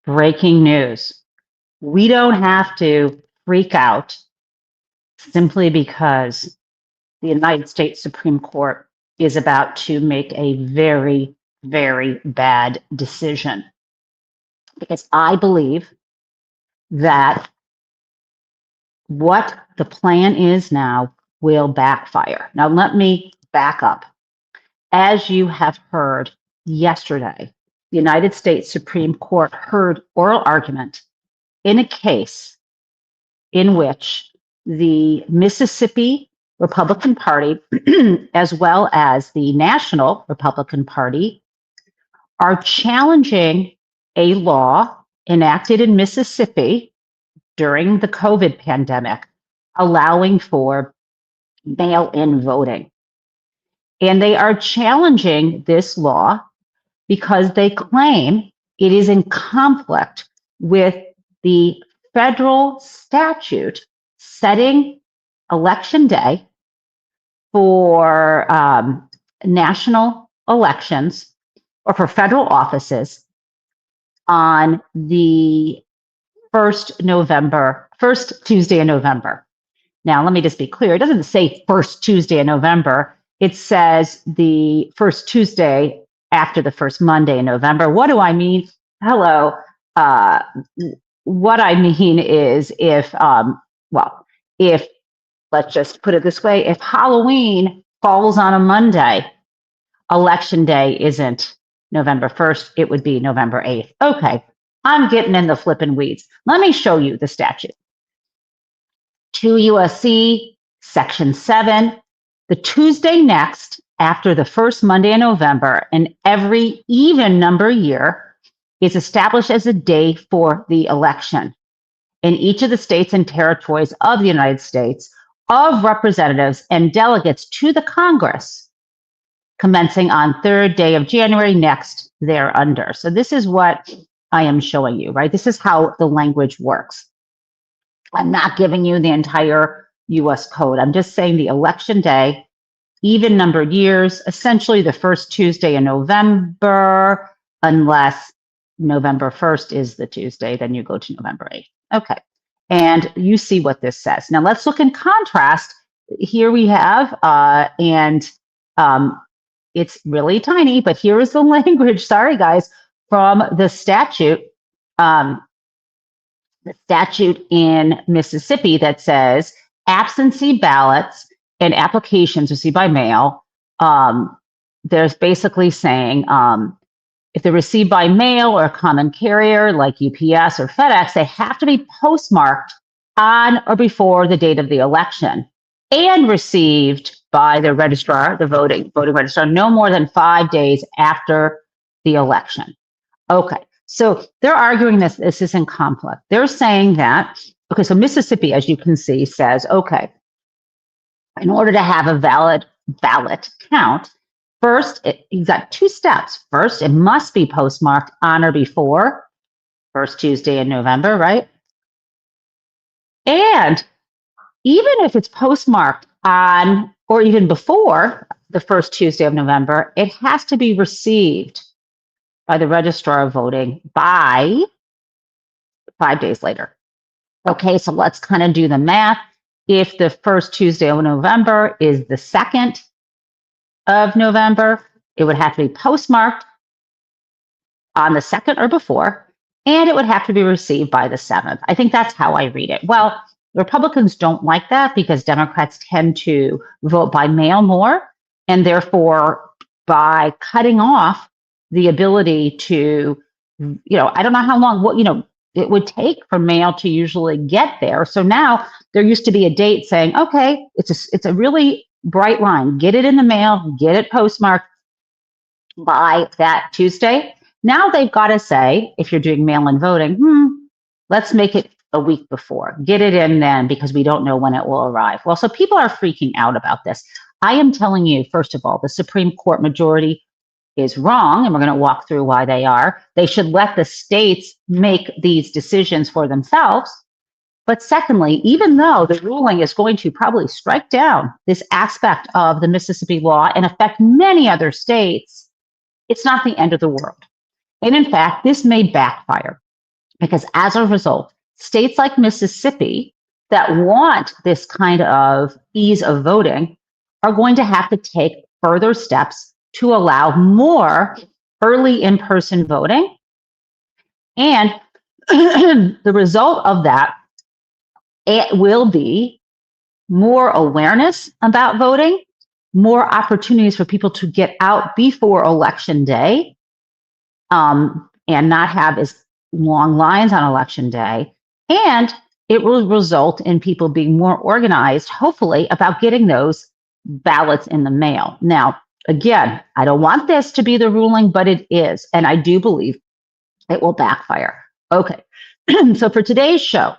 Breaking news. We don't have to freak out simply because the United States Supreme Court is about to make a very, very bad decision. Because I believe that what the plan is now will backfire. Now, let me back up. As you have heard yesterday, the United States Supreme Court heard oral argument in a case in which the Mississippi Republican Party, as well as the National Republican Party, are challenging a law enacted in Mississippi during the COVID pandemic, allowing for mail-in voting. And they are challenging this law because they claim it is in conflict with the federal statute setting election day for national elections or for federal offices on the first Tuesday in November. Now, let me just be clear. It doesn't say first Tuesday in November. It says the first Tuesday after the first Monday in November. What do I mean? Hello. What I mean is if let's just put it this way, if Halloween falls on a Monday, election day isn't November 1st, it would be November 8th. Okay, I'm getting in the flippin' weeds. Let me show you the statute. 2 USC, Section 7, the Tuesday next after the first Monday in November in every even number year is established as a day for the election in each of the states and territories of the United States of representatives and delegates to the Congress commencing on third day of January next thereunder. So this is what I am showing you, right? This is how the language works. I'm not giving you the entire US code. I'm just saying the election day, even numbered years, essentially the first Tuesday in November, unless November 1st is the Tuesday, then you go to November 8th. Okay, and you see what this says. Now let's look in contrast. Here we have, it's really tiny, but here is the language, sorry guys, from the statute in Mississippi that says absentee ballots and applications received by mail. There's basically saying if they're received by mail or a common carrier like UPS or FedEx, they have to be postmarked on or before the date of the election and received by the registrar, the voting registrar, no more than 5 days after the election. Okay, so they're arguing this is in conflict. They're saying that, okay, so Mississippi, as you can see, says, okay, in order to have a valid ballot count, first, you've got 2 steps. First, it must be postmarked on or before first Tuesday in November, right? And even if it's postmarked on or even before the first Tuesday of November, it has to be received by the registrar of voting by 5 days later. Okay, so let's kind of do the math. If the first Tuesday of November is the 2nd of November, it would have to be postmarked on the 2nd or before, and it would have to be received by the 7th. I think that's how I read it. Well, Republicans don't like that because Democrats tend to vote by mail more, and therefore by cutting off the ability to, I don't know how long, it would take for mail to usually get there. So now there used to be a date saying, okay, it's a really bright line. Get it in the mail, get it postmarked by that Tuesday. Now they've got to say, if you're doing mail-in voting, let's make it a week before. Get it in then because we don't know when it will arrive. Well, so people are freaking out about this. I am telling you, first of all, the Supreme Court majority is wrong, and we're going to walk through why they are. They should let the states make these decisions for themselves. But secondly, even though the ruling is going to probably strike down this aspect of the Mississippi law and affect many other states, it's not the end of the world. And in fact, this may backfire. because as a result, states like Mississippi that want this kind of ease of voting are going to have to take further steps to allow more early in-person voting. And the result of that, it will be more awareness about voting, more opportunities for people to get out before election day, and not have as long lines on election day. And it will result in people being more organized, hopefully, about getting those ballots in the mail. Now, again, I don't want this to be the ruling, but it is. And I do believe it will backfire. Okay. So for today's show,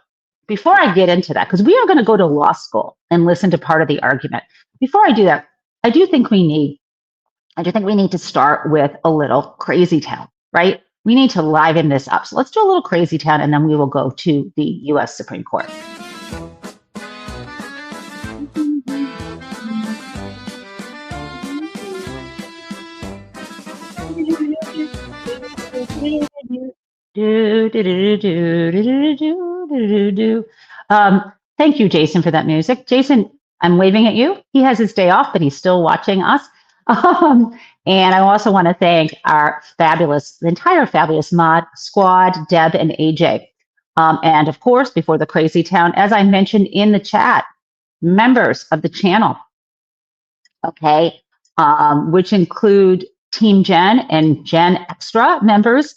before I get into that, because we are going to go to law school and listen to part of the argument. Before I do that, I do think we need to start with a little crazy town, right? We need to liven this up. So let's do a little crazy town, and then we will go to the U.S. Supreme Court. Thank you, Jason, for that music. Jason, I'm waving at you. He has his day off, but he's still watching us. And I also want to thank the entire fabulous mod squad, Deb and AJ. And of course, before the crazy town, as I mentioned in the chat, members of the channel, okay, which include Team Jen and Gen Extra members.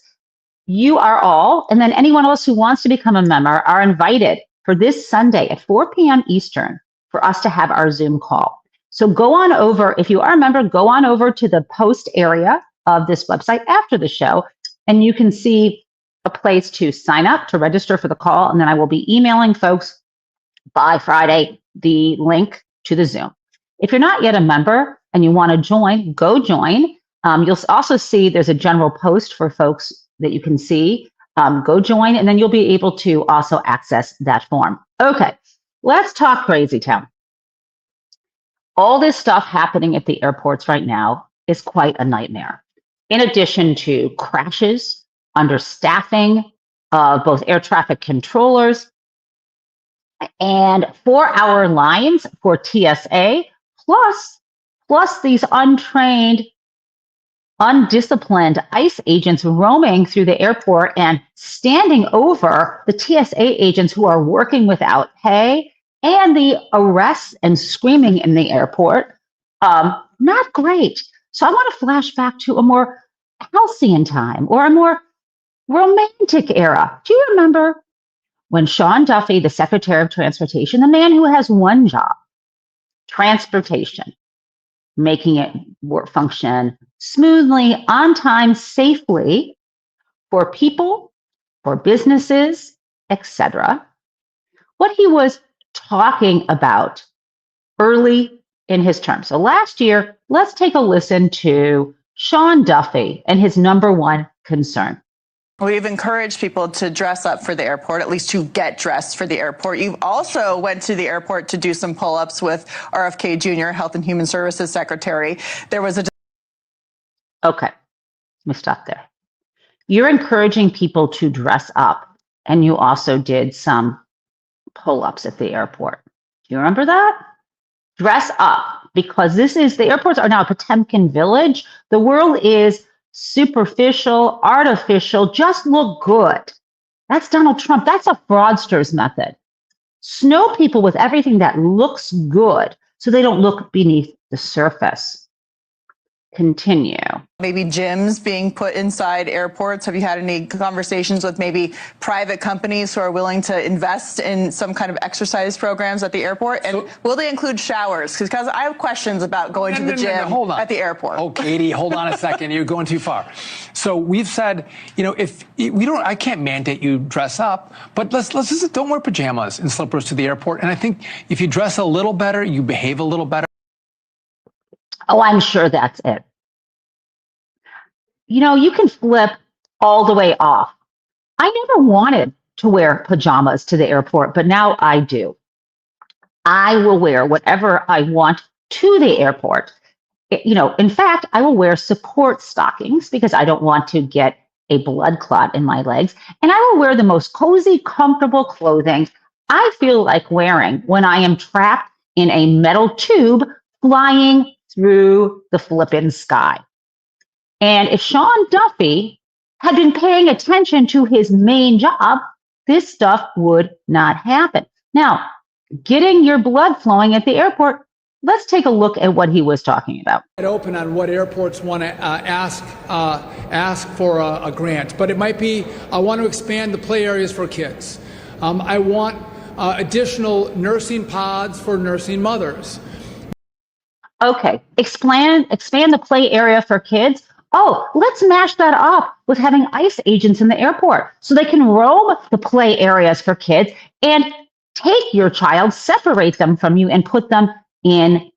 You are all, and then anyone else who wants to become a member are invited for this Sunday at 4 p.m. Eastern for us to have our Zoom call. So go on over, if you are a member, go on over to the post area of this website after the show, and you can see a place to sign up, to register for the call, and then I will be emailing folks by Friday the link to the Zoom. If you're not yet a member and you want to join, go join. You'll also see there's a general post for folks that you can see. Go join, and then you'll be able to also access that form. Okay, let's talk crazy town. All this stuff happening at the airports right now is quite a nightmare. In addition to crashes, understaffing of both air traffic controllers, and 4-hour lines for TSA, plus these untrained, undisciplined ICE agents roaming through the airport and standing over the TSA agents who are working without pay, and the arrests and screaming in the airport. Not great. So I want to flash back to a more halcyon time or a more romantic era. Do you remember when Sean Duffy, the Secretary of Transportation, the man who has one job, transportation, making it function smoothly, on time, safely for people, for businesses, etc. What he was talking about early in his term. So last year, let's take a listen to Sean Duffy and his number one concern. We've encouraged people to dress up for the airport, at least to get dressed for the airport. You also went to the airport to do some pull-ups with RFK Jr., Health and Human Services Secretary. There was a... Okay, let me stop there. You're encouraging people to dress up, and you also did some pull-ups at the airport. Do you remember that? Dress up, because the airports are now a Potemkin village. The world is superficial, artificial, just look good. That's Donald Trump. That's a fraudster's method. Snow people with everything that looks good so they don't look beneath the surface. Continue. Maybe gyms being put inside airports. Have you had any conversations with maybe private companies who are willing to invest in some kind of exercise programs at the airport? And will they include showers? Because I have questions about going to the gym at the airport. Oh, Katie, hold on a second. You're going too far. So we've said, if we don't, I can't mandate you dress up, but let's just don't wear pajamas and slippers to the airport. And I think if you dress a little better, you behave a little better. Oh, I'm sure that's it. You can flip all the way off. I never wanted to wear pajamas to the airport, but now I do. I will wear whatever I want to the airport. In fact, I will wear support stockings because I don't want to get a blood clot in my legs, and I will wear the most cozy, comfortable clothing I feel like wearing when I am trapped in a metal tube flying through the flippin' sky. And if Sean Duffy had been paying attention to his main job, this stuff would not happen. Now, getting your blood flowing at the airport, let's take a look at what he was talking about. Open on what airports want to ask for a grant, but it might be, I want to expand the play areas for kids. I want additional nursing pods for nursing mothers. Okay, expand the play area for kids. Oh, let's mash that up with having ICE agents in the airport so they can roam the play areas for kids and take your child, separate them from you, and put them in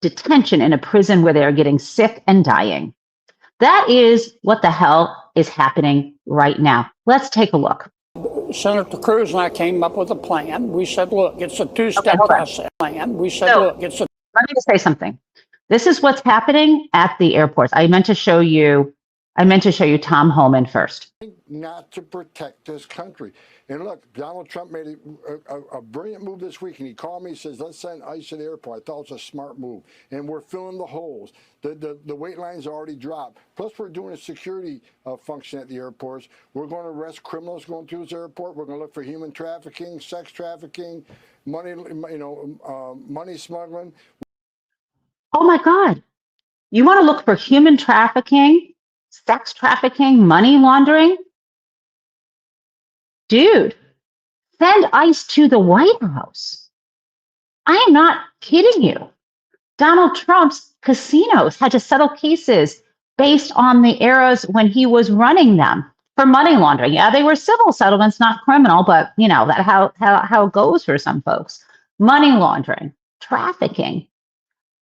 detention in a prison where they're getting sick and dying. That is what the hell is happening right now. Let's take a look. Senator Cruz and I came up with a plan. We said, look, it's a two-step process plan. We said, look, it's a... Let me just say something. This is what's happening at the airports. I meant to show you Tom Homan first. Not to protect this country. And look, Donald Trump made a brilliant move this week, and he called me, he says, let's send ICE to the airport. I thought it was a smart move. And we're filling the holes. The wait lines are already dropped. Plus, we're doing a security function at the airports. We're going to arrest criminals going through this airport. We're going to look for human trafficking, sex trafficking, money smuggling. Oh my God. You want to look for human trafficking, sex trafficking, money laundering? Dude, send ICE to the White House. I am not kidding you. Donald Trump's casinos had to settle cases based on the eras when he was running them for money laundering. Yeah, they were civil settlements, not criminal, but you know that how it goes for some folks. Money laundering, trafficking.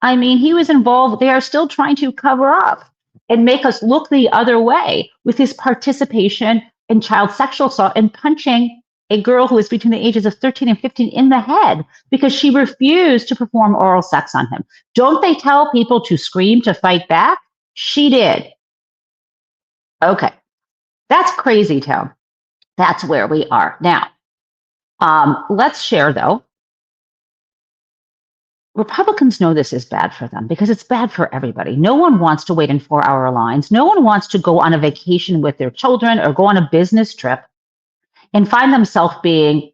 I mean, he was involved. They are still trying to cover up and make us look the other way with his participation in child sexual assault and punching a girl who was between the ages of 13 and 15 in the head because she refused to perform oral sex on him. Don't they tell people to scream to fight back? She did. Okay. That's crazy town. That's where we are. Now, let's share, though. Republicans know this is bad for them because it's bad for everybody. No one wants to wait in 4-hour lines. No one wants to go on a vacation with their children or go on a business trip and find themselves being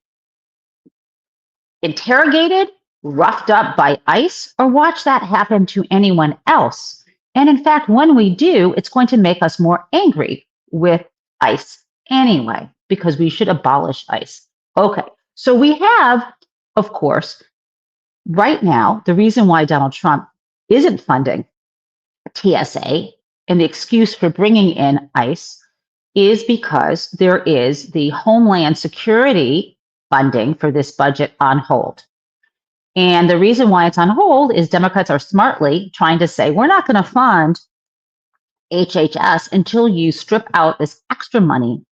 interrogated, roughed up by ICE, or watch that happen to anyone else. And in fact, when we do, it's going to make us more angry with ICE anyway, because we should abolish ICE. Okay, so we have, of course, right now, the reason why Donald Trump isn't funding TSA and the excuse for bringing in ICE is because there is the Homeland Security funding for this budget on hold. And the reason why it's on hold is Democrats are smartly trying to say, we're not going to fund HHS until you strip out this extra money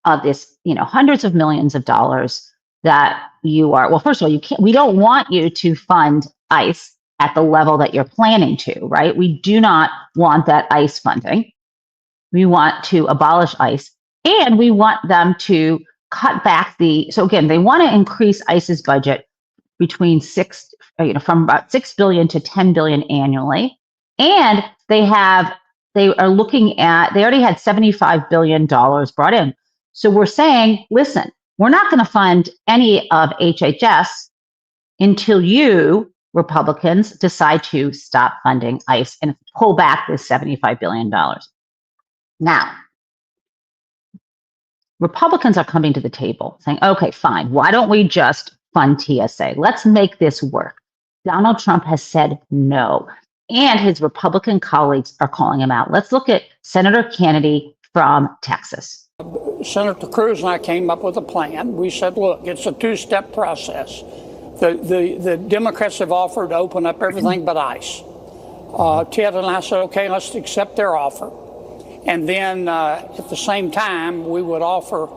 of this, hundreds of millions of dollars that you are, well, first of all, we don't want you to fund ICE at the level that you're planning to, right? We do not want that ICE funding. We want to abolish ICE, and we want them to cut back so again, they want to increase ICE's budget between from about $6 billion to $10 billion annually. And they already had $75 billion brought in. So we're saying, listen, we're not going to fund any of HHS until you, Republicans, decide to stop funding ICE and pull back this $75 billion. Now, Republicans are coming to the table saying, okay, fine, why don't we just fund TSA? Let's make this work. Donald Trump has said no, and his Republican colleagues are calling him out. Let's look at Senator Kennedy from Texas. Senator Cruz and I came up with a plan. We said, look, it's a two-step process. The Democrats have offered to open up everything but ICE. Ted and I said, okay, let's accept their offer. And then at the same time, we would offer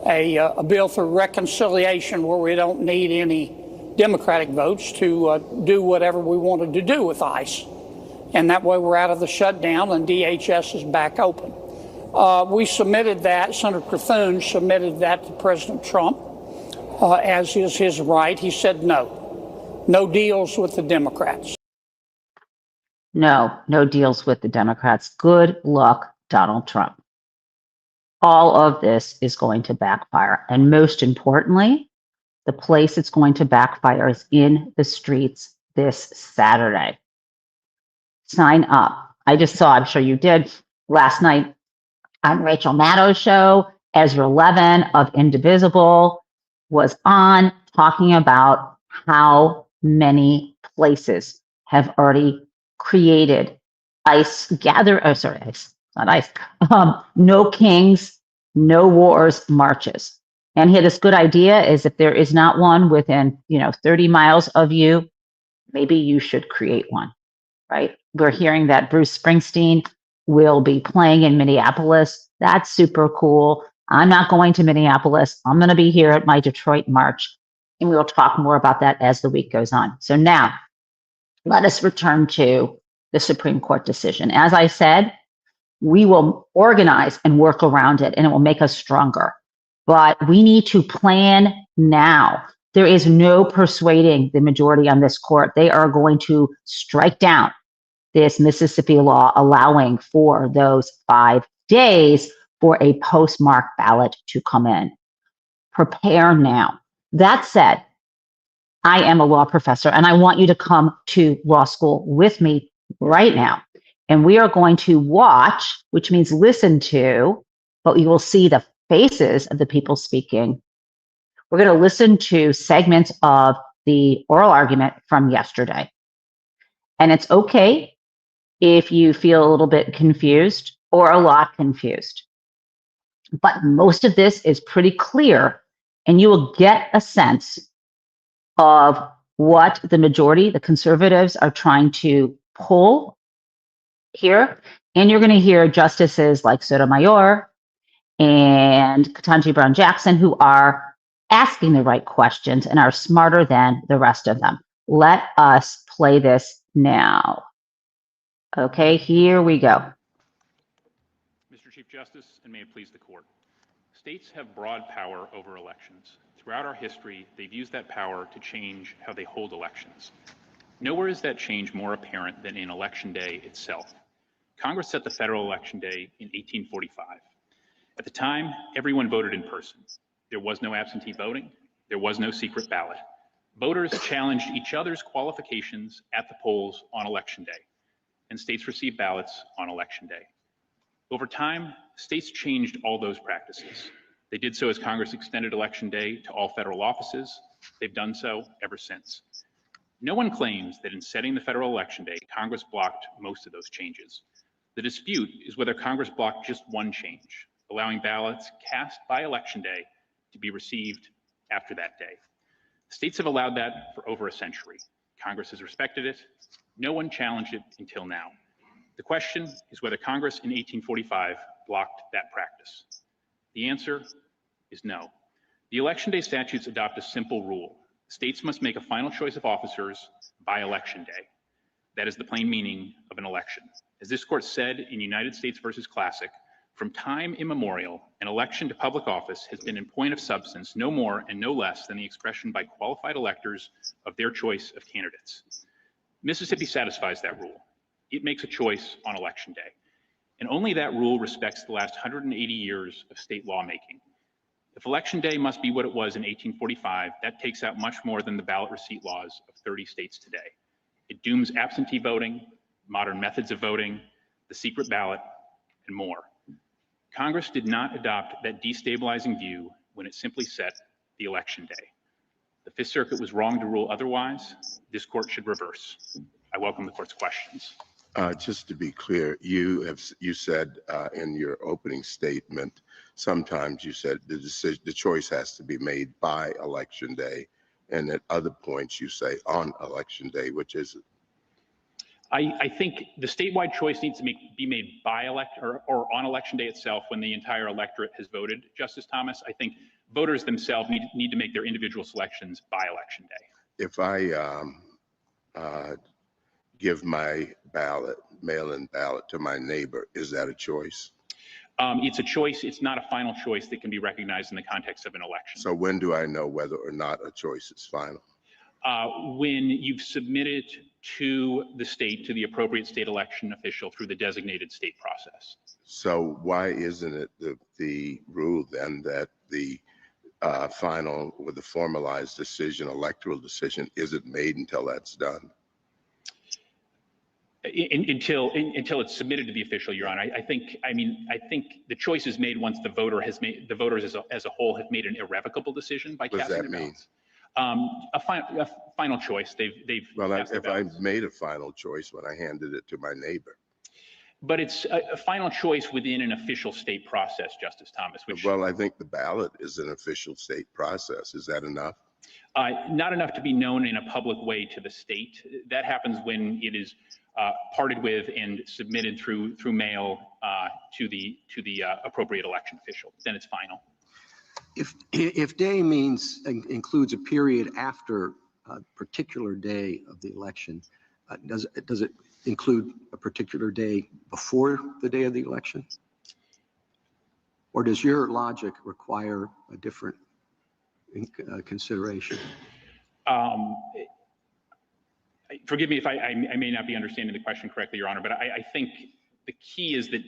a bill for reconciliation where we don't need any Democratic votes to do whatever we wanted to do with ICE. And that way we're out of the shutdown and DHS is back open. We submitted that, Senator Thune submitted that to President Trump, as is his right. He said no. No deals with the Democrats. No deals with the Democrats. Good luck, Donald Trump. All of this is going to backfire. And most importantly, the place it's going to backfire is in the streets this Saturday. Sign up. I just saw, I'm sure you did, last night on Rachel Maddow's show, Ezra Levin of Indivisible was on talking about how many places have already created no kings, no wars marches. And he had this good idea is if there is not one within, 30 miles of you, maybe you should create one, right? We're hearing that Bruce Springsteen will be playing in Minneapolis. That's super cool. I'm not going to Minneapolis. I'm going to be here at my Detroit March. And we'll talk more about that as the week goes on. So now let us return to the Supreme Court decision. As I said, we will organize and work around it, and it will make us stronger. But we need to plan now. There is no persuading the majority on this court. They are going to strike down this Mississippi law allowing for those 5 days for a postmark ballot to come in. Prepare now. That said, I am a law professor and I want you to come to law school with me right now. And we are going to watch, which means listen to, but you will see the faces of the people speaking. We're going to listen to segments of the oral argument from yesterday. And it's okay if you feel a little bit confused or a lot confused. But most of this is pretty clear, and you will get a sense of what the majority, the conservatives, are trying to pull here. And you're going to hear justices like Sotomayor and Ketanji Brown Jackson who are asking the right questions and are smarter than the rest of them. Let us play this now. Okay, here we go. Mr. Chief Justice, and may it please the court. States have broad power over elections. Throughout our history, they've used that power to change how they hold elections. Nowhere is that change more apparent than in Election Day itself. Congress set the federal election day in 1845. At the time, everyone voted in person. There was no absentee voting. There was no secret ballot. Voters challenged each other's qualifications at the polls on Election Day, and states received ballots on Election Day. Over time, states changed all those practices. They did so as Congress extended Election Day to all federal offices. They've done so ever since. No one claims that in setting the federal election day, Congress blocked most of those changes. The dispute is whether Congress blocked just one change, allowing ballots cast by Election Day to be received after that day. States have allowed that for over a century. Congress has respected it. No one challenged it until now. The question is whether Congress in 1845 blocked that practice. The answer is no. The Election Day statutes adopt a simple rule. States must make a final choice of officers by Election Day. That is the plain meaning of an election. As this court said in United States versus Classic, from time immemorial, an election to public office has been in point of substance no more and no less than the expression by qualified electors of their choice of candidates. Mississippi satisfies that rule. It makes a choice on Election Day. And only that rule respects the last 180 years of state lawmaking. If Election Day must be what it was in 1845, that takes out much more than the ballot receipt laws of 30 states today. It dooms absentee voting, modern methods of voting, the secret ballot, and more. Congress did not adopt that destabilizing view when it simply set the Election Day. The Fifth Circuit was wrong to rule otherwise. This court should reverse. I welcome the court's questions. Just to be clear, you said in your opening statement, sometimes you said the choice has to be made by Election Day, and at other points you say on Election Day, which is it? I think the statewide choice needs to be made by or on Election Day itself when the entire electorate has voted, Justice Thomas. I think voters themselves need to make their individual selections by Election Day. If I give my ballot, mail-in ballot to my neighbor, is that a choice? It's a choice. It's not a final choice that can be recognized in the context of an election. So when do I know whether or not a choice is final? When you've submitted to the state, to the appropriate state election official through the designated state process. So why isn't it the rule then that the final with the formalized decision, electoral decision, isn't made until that's done? Until it's submitted to the official, Your Honor. I think the choice is made once the voters as a whole have made an irrevocable decision by casting their ballots. A final choice. Well, if I made a final choice when I handed it to my neighbor. But it's a final choice within an official state process, Justice Thomas. Well, I think the ballot is an official state process. Is that enough? Not enough to be known in a public way to the state. That happens when it is parted with and submitted through mail to the appropriate election official. Then it's final. If day includes a period after a particular day of the election, does it include a particular day before the day of the election? Or does your logic require a different consideration? Forgive me if I may not be understanding the question correctly, Your Honor, but I think the key is that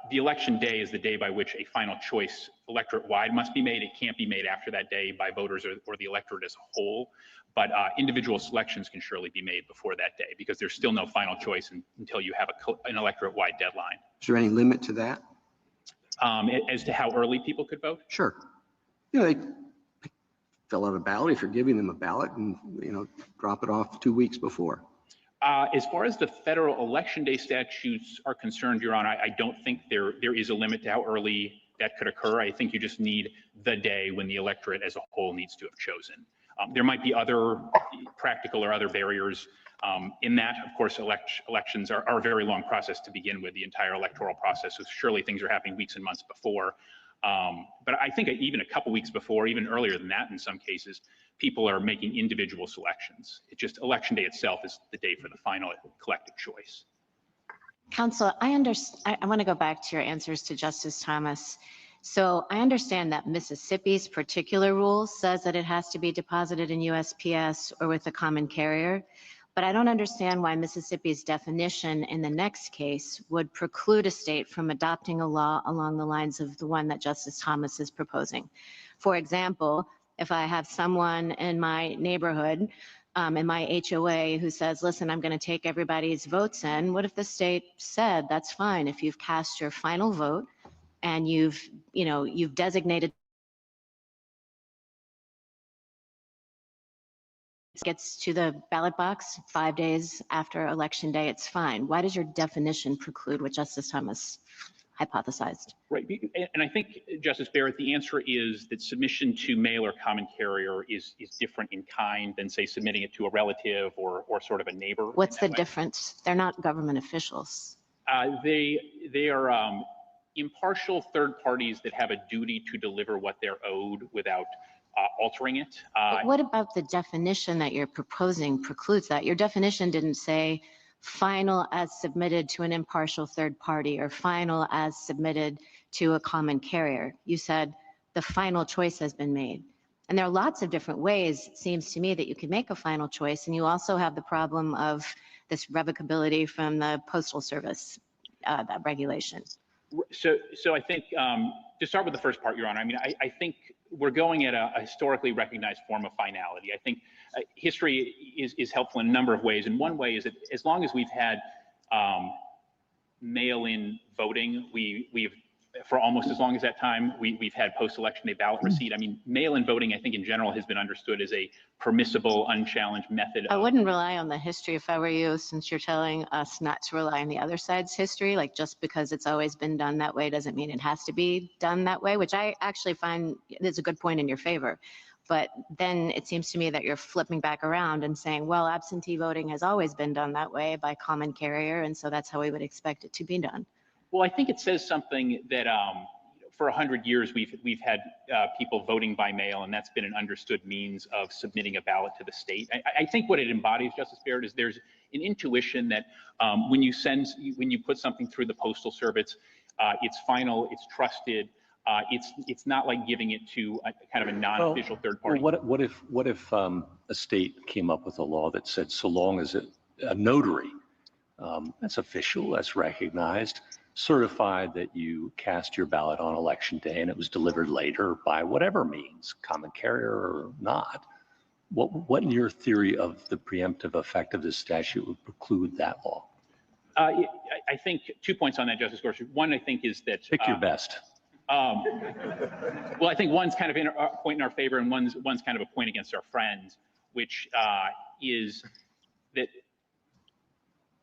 the election day is the day by which a final choice electorate-wide must be made. It can't be made after that day by voters or the electorate as a whole, but individual selections can surely be made before that day because there's still no final choice until you have an electorate-wide deadline. Is there any limit to that? As to how early people could vote? Sure. You know, they fill out a ballot if you're giving them a ballot and, drop it off 2 weeks before. As far as the federal election day statutes are concerned, Your Honor, I don't think there is a limit to how early that could occur. I think you just need the day when the electorate as a whole needs to have chosen. There might be other practical or other barriers in that. Of course, elections are a very long process to begin with, the entire electoral process. So surely things are happening weeks and months before. But I think even a couple weeks before, even earlier than that in some cases, people are making individual selections. It's just election day itself is the day for the final collective choice. Counsel, I want to go back to your answers to Justice Thomas. So I understand that Mississippi's particular rule says that it has to be deposited in USPS or with a common carrier, but I don't understand why Mississippi's definition in the next case would preclude a state from adopting a law along the lines of the one that Justice Thomas is proposing. For example, if I have someone in my neighborhood, in my HOA who says, listen, I'm going to take everybody's votes in, what if the state said, that's fine, if you've cast your final vote and you've designated gets to the ballot box 5 days after election day, it's fine. Why does your definition preclude what Justice Thomas hypothesized? Right, and I think, Justice Barrett, the answer is that submission to mail or common carrier is different in kind than, say, submitting it to a relative or sort of a neighbor. What's the difference? They're not government officials. They are impartial third parties that have a duty to deliver what they're owed without altering it. But what about the definition that you're proposing precludes that? Your definition didn't say final as submitted to an impartial third party or final as submitted to a common carrier. You said the final choice has been made. And there are lots of different ways, it seems to me, that you can make a final choice. And you also have the problem of this revocability from the Postal Service, that regulation. So I think, to start with the first part, Your Honor, I mean, I think we're going at a historically recognized form of finality. I think history is helpful in a number of ways. And one way is that as long as we've had mail-in voting, we've for almost as long as that time, we've had post-election day ballot receipt. I mean, mail-in voting, I think in general has been understood as a permissible, unchallenged method. I wouldn't rely on the history if I were you, since you're telling us not to rely on the other side's history. Like, just because it's always been done that way doesn't mean it has to be done that way, which I actually find is a good point in your favor. But then it seems to me that you're flipping back around and saying, well, absentee voting has always been done that way by common carrier, and so that's how we would expect it to be done. Well, I think it says something that for 100 years we've had people voting by mail, and that's been an understood means of submitting a ballot to the state. I think what it embodies, Justice Barrett, is there's an intuition that when you put something through the Postal Service, It's final, it's trusted. It's not like giving it to a kind of a non-official third party. Well, what if a state came up with a law that said so long as a notary, that's official, that's recognized, certified that you cast your ballot on election day and it was delivered later by whatever means, common carrier or not. What in your theory of the preemptive effect of this statute would preclude that law? I think 2 points on that, Justice Gorsuch. One, I think, is that pick your best. Well, I think one's kind of a point in our favor, and one's kind of a point against our friends, which is that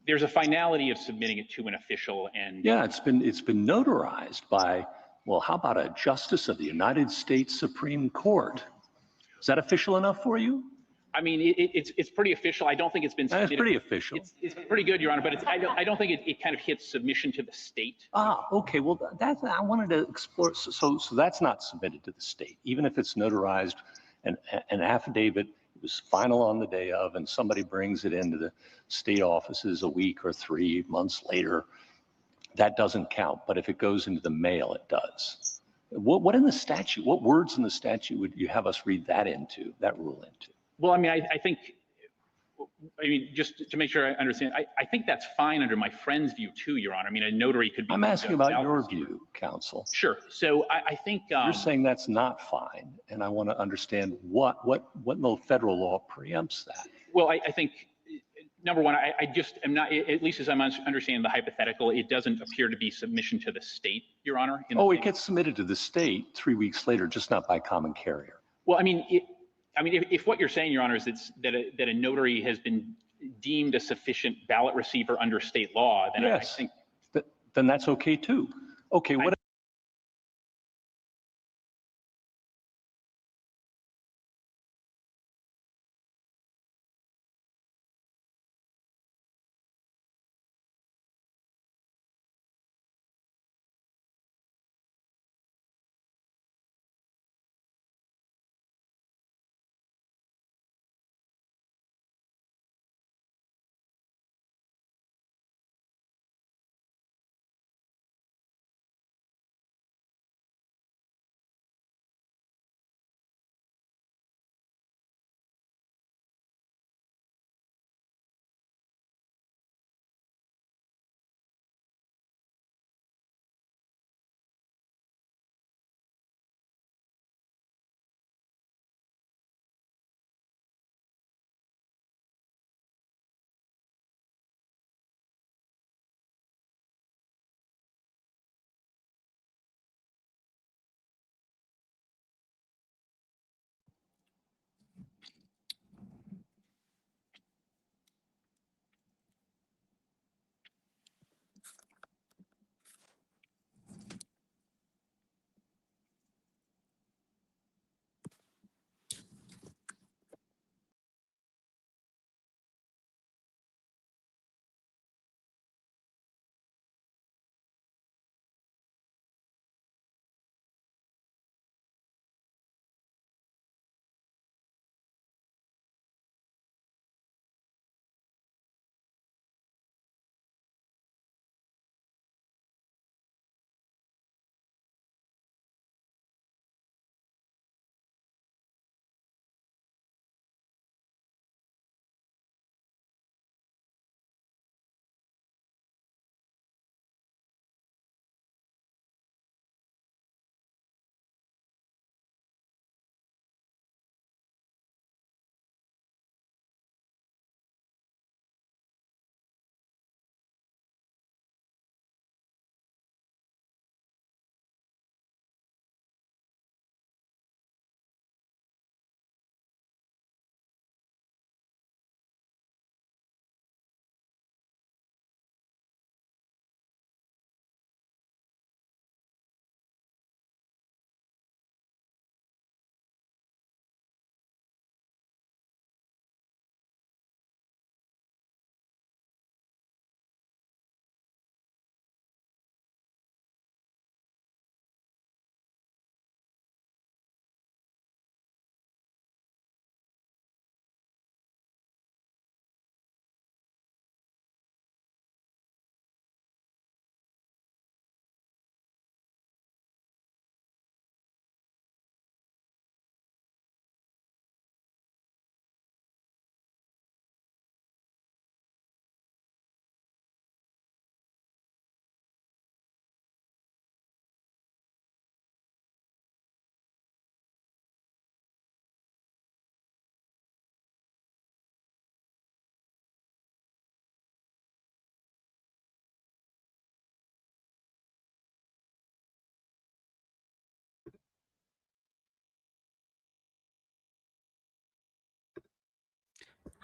there's a finality of submitting it to an official. And yeah, it's been notarized by, well, how about a justice of the United States Supreme Court? Is that official enough for you? I mean, it's pretty official. I don't think it's been submitted. It's pretty official. It's pretty good, Your Honor, but I don't think it kind of hits submission to the state. Ah, okay. Well, I wanted to explore. So that's not submitted to the state, even if it's notarized, and an affidavit was final on the day of, and somebody brings it into the state offices a week or 3 months later. That doesn't count. But if it goes into the mail, it does. What in the statute? What words in the statute would you have us read that rule into? Well, I mean, I think, just to make sure I understand, I think that's fine under my friend's view too, Your Honor. I mean, a notary could be. I'm asking about your view, counsel. Sure. So I think you're saying that's not fine, and I want to understand what in the federal law preempts that. Well, I think number one, I just am not, at least as I'm understanding the hypothetical, it doesn't appear to be submission to the state, Your Honor. It gets submitted to the state 3 weeks later, just not by common carrier. Well, I mean, if what you're saying, Your Honor, is that a notary has been deemed a sufficient ballot receiver under state law, then yes. I think then that's okay too. Okay, what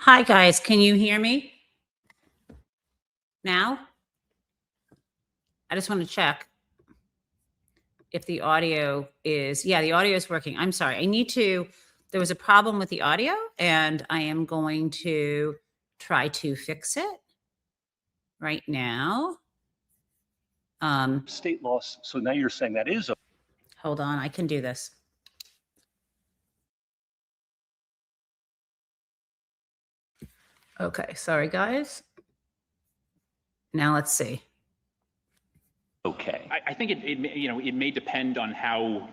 Hi, guys. Can you hear me now? I just want to check if the audio is, yeah, the audio is working. I'm sorry. There was a problem with the audio, and I am going to try to fix it right now. State laws. So now you're saying that is. Hold on. I can do this. Okay. Sorry, guys. Now let's see. Okay. I think it may depend on how,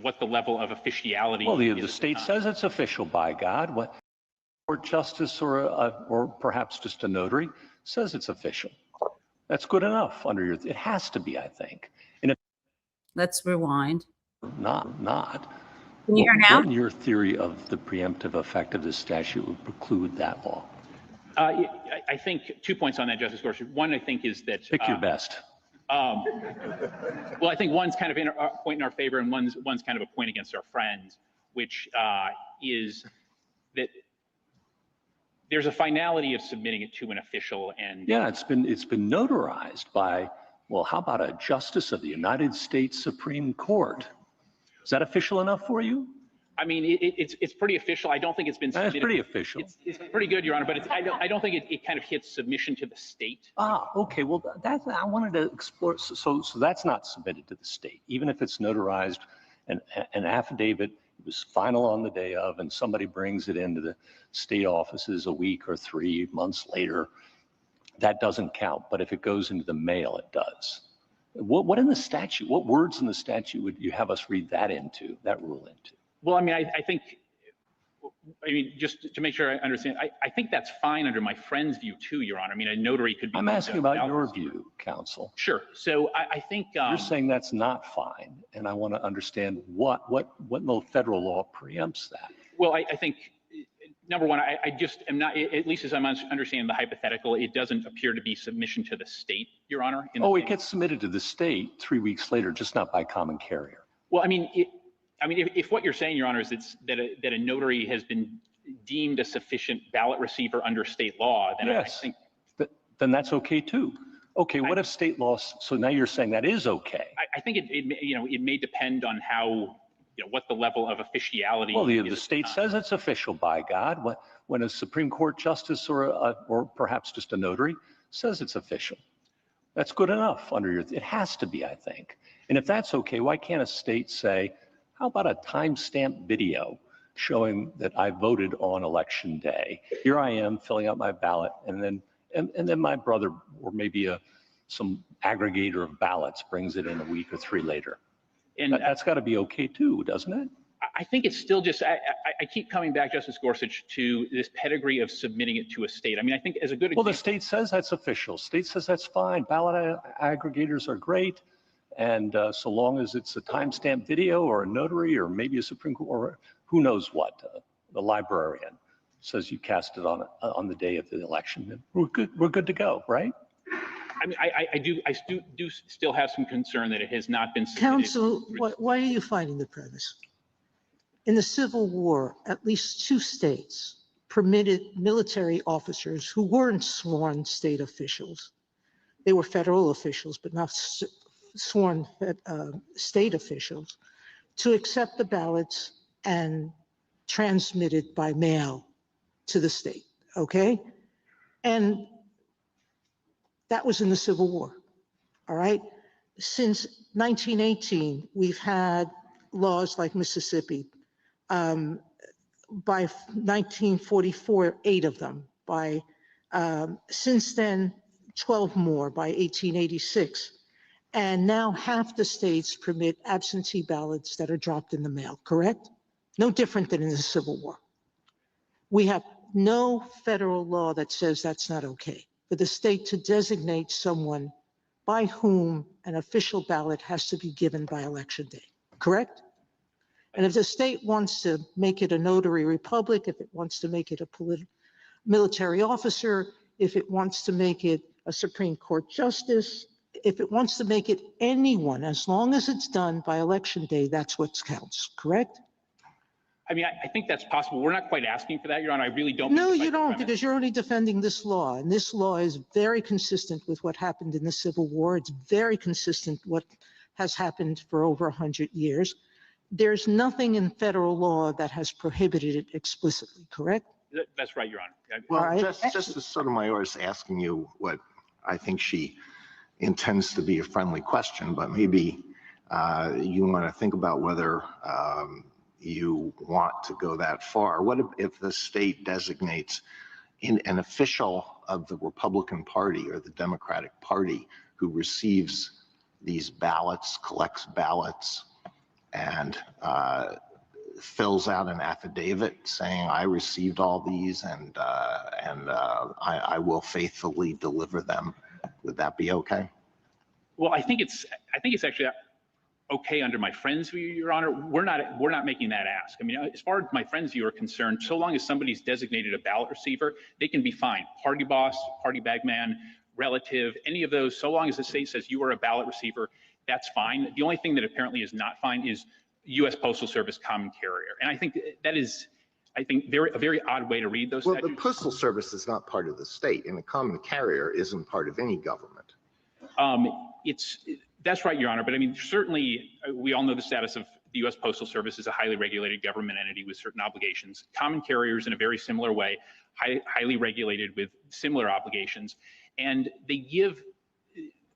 what the level of officiality. Well, the state says it's official, by God. What court justice or perhaps just a notary says it's official. That's good enough under your. It has to be, I think. And if Let's rewind. not. Can you hear now? What in your theory of the preemptive effect of this statute would preclude that law? I think 2 points on that, Justice Gorsuch. One, I think, is that pick your best. Well, I think one's kind of a point in our favor, and one's kind of a point against our friends, which is that there's a finality of submitting it to an official. And yeah, it's been notarized by, well, how about a justice of the United States Supreme Court? Is that official enough for you? I mean, it's pretty official. I don't think it's been submitted. That's pretty official. It's pretty good, Your Honor, but I don't think it kind of hits submission to the state. Ah, okay. Well, I wanted to explore. So that's not submitted to the state, even if it's notarized, an affidavit was final on the day of, and somebody brings it into the state offices a week or 3 months later. That doesn't count. But if it goes into the mail, it does. What in the statute? What words in the statute would you have us read that rule into? Well, I mean, I think, just to make sure I understand, I think that's fine under my friend's view too, Your Honor. I mean, a notary could be. I'm asking about your view, counsel. Sure. So I think. You're saying that's not fine, and I want to understand what in the federal law preempts that. Well, I think, number one, I just am not, at least as I'm understanding the hypothetical, it doesn't appear to be submission to the state, Your Honor. It gets submitted to the state 3 weeks later, just not by common carrier. Well, if what you're saying, Your Honor, is that a notary has been deemed a sufficient ballot receiver under state law, then yes, I think then that's okay too. Okay, what if state law? So now you're saying that is okay. I think it may depend on how, what the level of officiality. Well, the state says it's official, by God. When a Supreme Court justice or perhaps just a notary says it's official, that's good enough under your. It has to be, I think. And if that's okay, why can't a state say, how about a timestamp video showing that I voted on election day? Here I am filling out my ballot, and then my brother or maybe some aggregator of ballots brings it in a week or 3 later. And that's got to be okay too, doesn't it? I think it's still just, I keep coming back, Justice Gorsuch, to this pedigree of submitting it to a state. I mean, I think as a good example. Well, the state says that's official. State says that's fine. Ballot aggregators are great. And so long as it's a timestamp video or a notary or maybe a Supreme Court or who knows what, the librarian says you cast it on the day of the election, we're good to go, right? I mean, I do still have some concern that it has not been submitted. Counsel, why are you fighting the premise? In the Civil War, at least 2 states permitted military officers who weren't sworn state officials. They were federal officials, but not sworn state officials, to accept the ballots and transmit it by mail to the state, okay? And that was in the Civil War, all right? Since 1918, we've had laws like Mississippi. By 1944, 8 of them. Since then, 12 more by 1886. And now half the states permit absentee ballots that are dropped in the mail, correct? No different than in the Civil War. We have no federal law that says that's not okay, for the state to designate someone by whom an official ballot has to be given by election day, correct? And if the state wants to make it a notary republic, if it wants to make it a military officer, if it wants to make it a Supreme Court justice, if it wants to make it anyone, as long as it's done by election day, that's what counts, correct? I mean, I think that's possible. We're not quite asking for that, Your Honor. I really don't. No, you don't, because you're only defending this law, and this law is very consistent with what happened in the Civil War. It's very consistent what has happened for over 100 years. There's nothing in federal law that has prohibited it explicitly, correct? That's right, Your Honor. Well, right. Justice Sotomayor is asking you what I think she intends to be a friendly question, but maybe you want to think about whether you want to go that far. What if the state designates an official of the Republican Party or the Democratic Party who receives these ballots, collects ballots, and fills out an affidavit saying, I received all these and I will faithfully deliver them? Would that be okay? Well, I think it's actually okay under my friend's view, Your Honor. We're not making that ask. I mean, as far as my friend's view are concerned, so long as somebody's designated a ballot receiver, they can be fine. Party boss, party bagman, relative, any of those, so long as the state says you are a ballot receiver, that's fine. The only thing that apparently is not fine is U.S. Postal Service common carrier. And I think that is, a very odd way to read those statutes. Well, the Postal Service is not part of the state, and the common carrier isn't part of any government. That's right, Your Honor. But I mean, certainly we all know the status of the U.S. Postal Service is a highly regulated government entity with certain obligations. Common carriers, in a very similar way, highly regulated with similar obligations. And they give,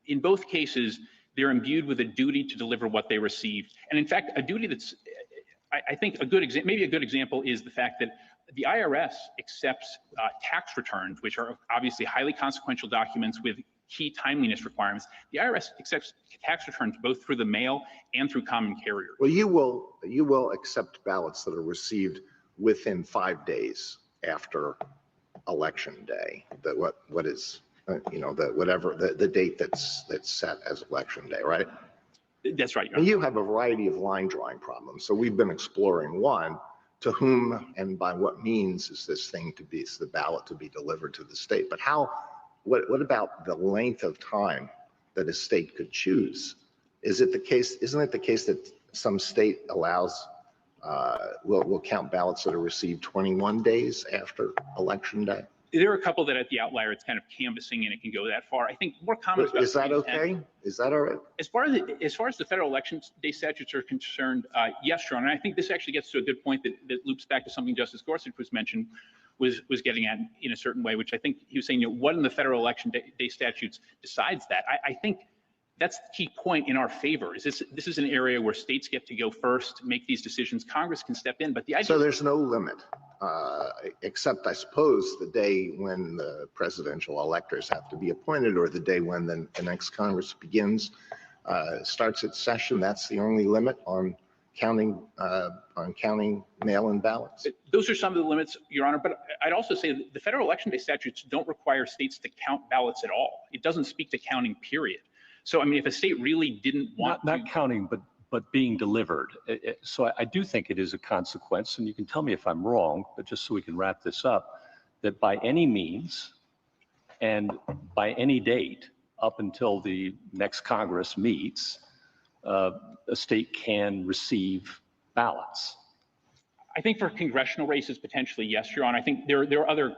in both cases, they're imbued with a duty to deliver what they received. And in fact, a duty that's, I think, maybe a good example is the fact that the IRS accepts tax returns, which are obviously highly consequential documents with key timeliness requirements. The IRS accepts tax returns both through the mail and through common carriers. Well, you will accept ballots that are received within 5 days after election day. What is the date that's set as election day, right? That's right. And you have a variety of line drawing problems. So we've been exploring one. To whom and by what means is the ballot to be delivered to the state? But what about the length of time that a state could choose? Isn't it the case that some state allows, will count ballots that are received 21 days after election day? There are a couple that at the outlier, it's kind of canvassing and it can go that far. I think more common. Is that okay? Is that all right? As far as the federal election day statutes are concerned, yes, Your Honor. And I think this actually gets to a good point that loops back to something Justice Gorsuch was getting at in a certain way, which I think he was saying, what in the federal election day statutes decides that? I think that's the key point in our favor. Is this is an area where states get to go first, make these decisions. Congress can step in, but the idea. So there's no limit, except I suppose the day when the presidential electors have to be appointed, or the day when the next Congress starts its session. That's the only limit on counting mail-in ballots. Those are some of the limits, Your Honor. But I'd also say that the federal election day statutes don't require states to count ballots at all. It doesn't speak to counting, period. So, I mean, if a state really didn't want not counting, but being delivered. So I do think it is a consequence, and you can tell me if I'm wrong, but just so we can wrap this up, that by any means and by any date up until the next Congress meets, a state can receive ballots. I think for congressional races, potentially, yes, Your Honor. I think there are other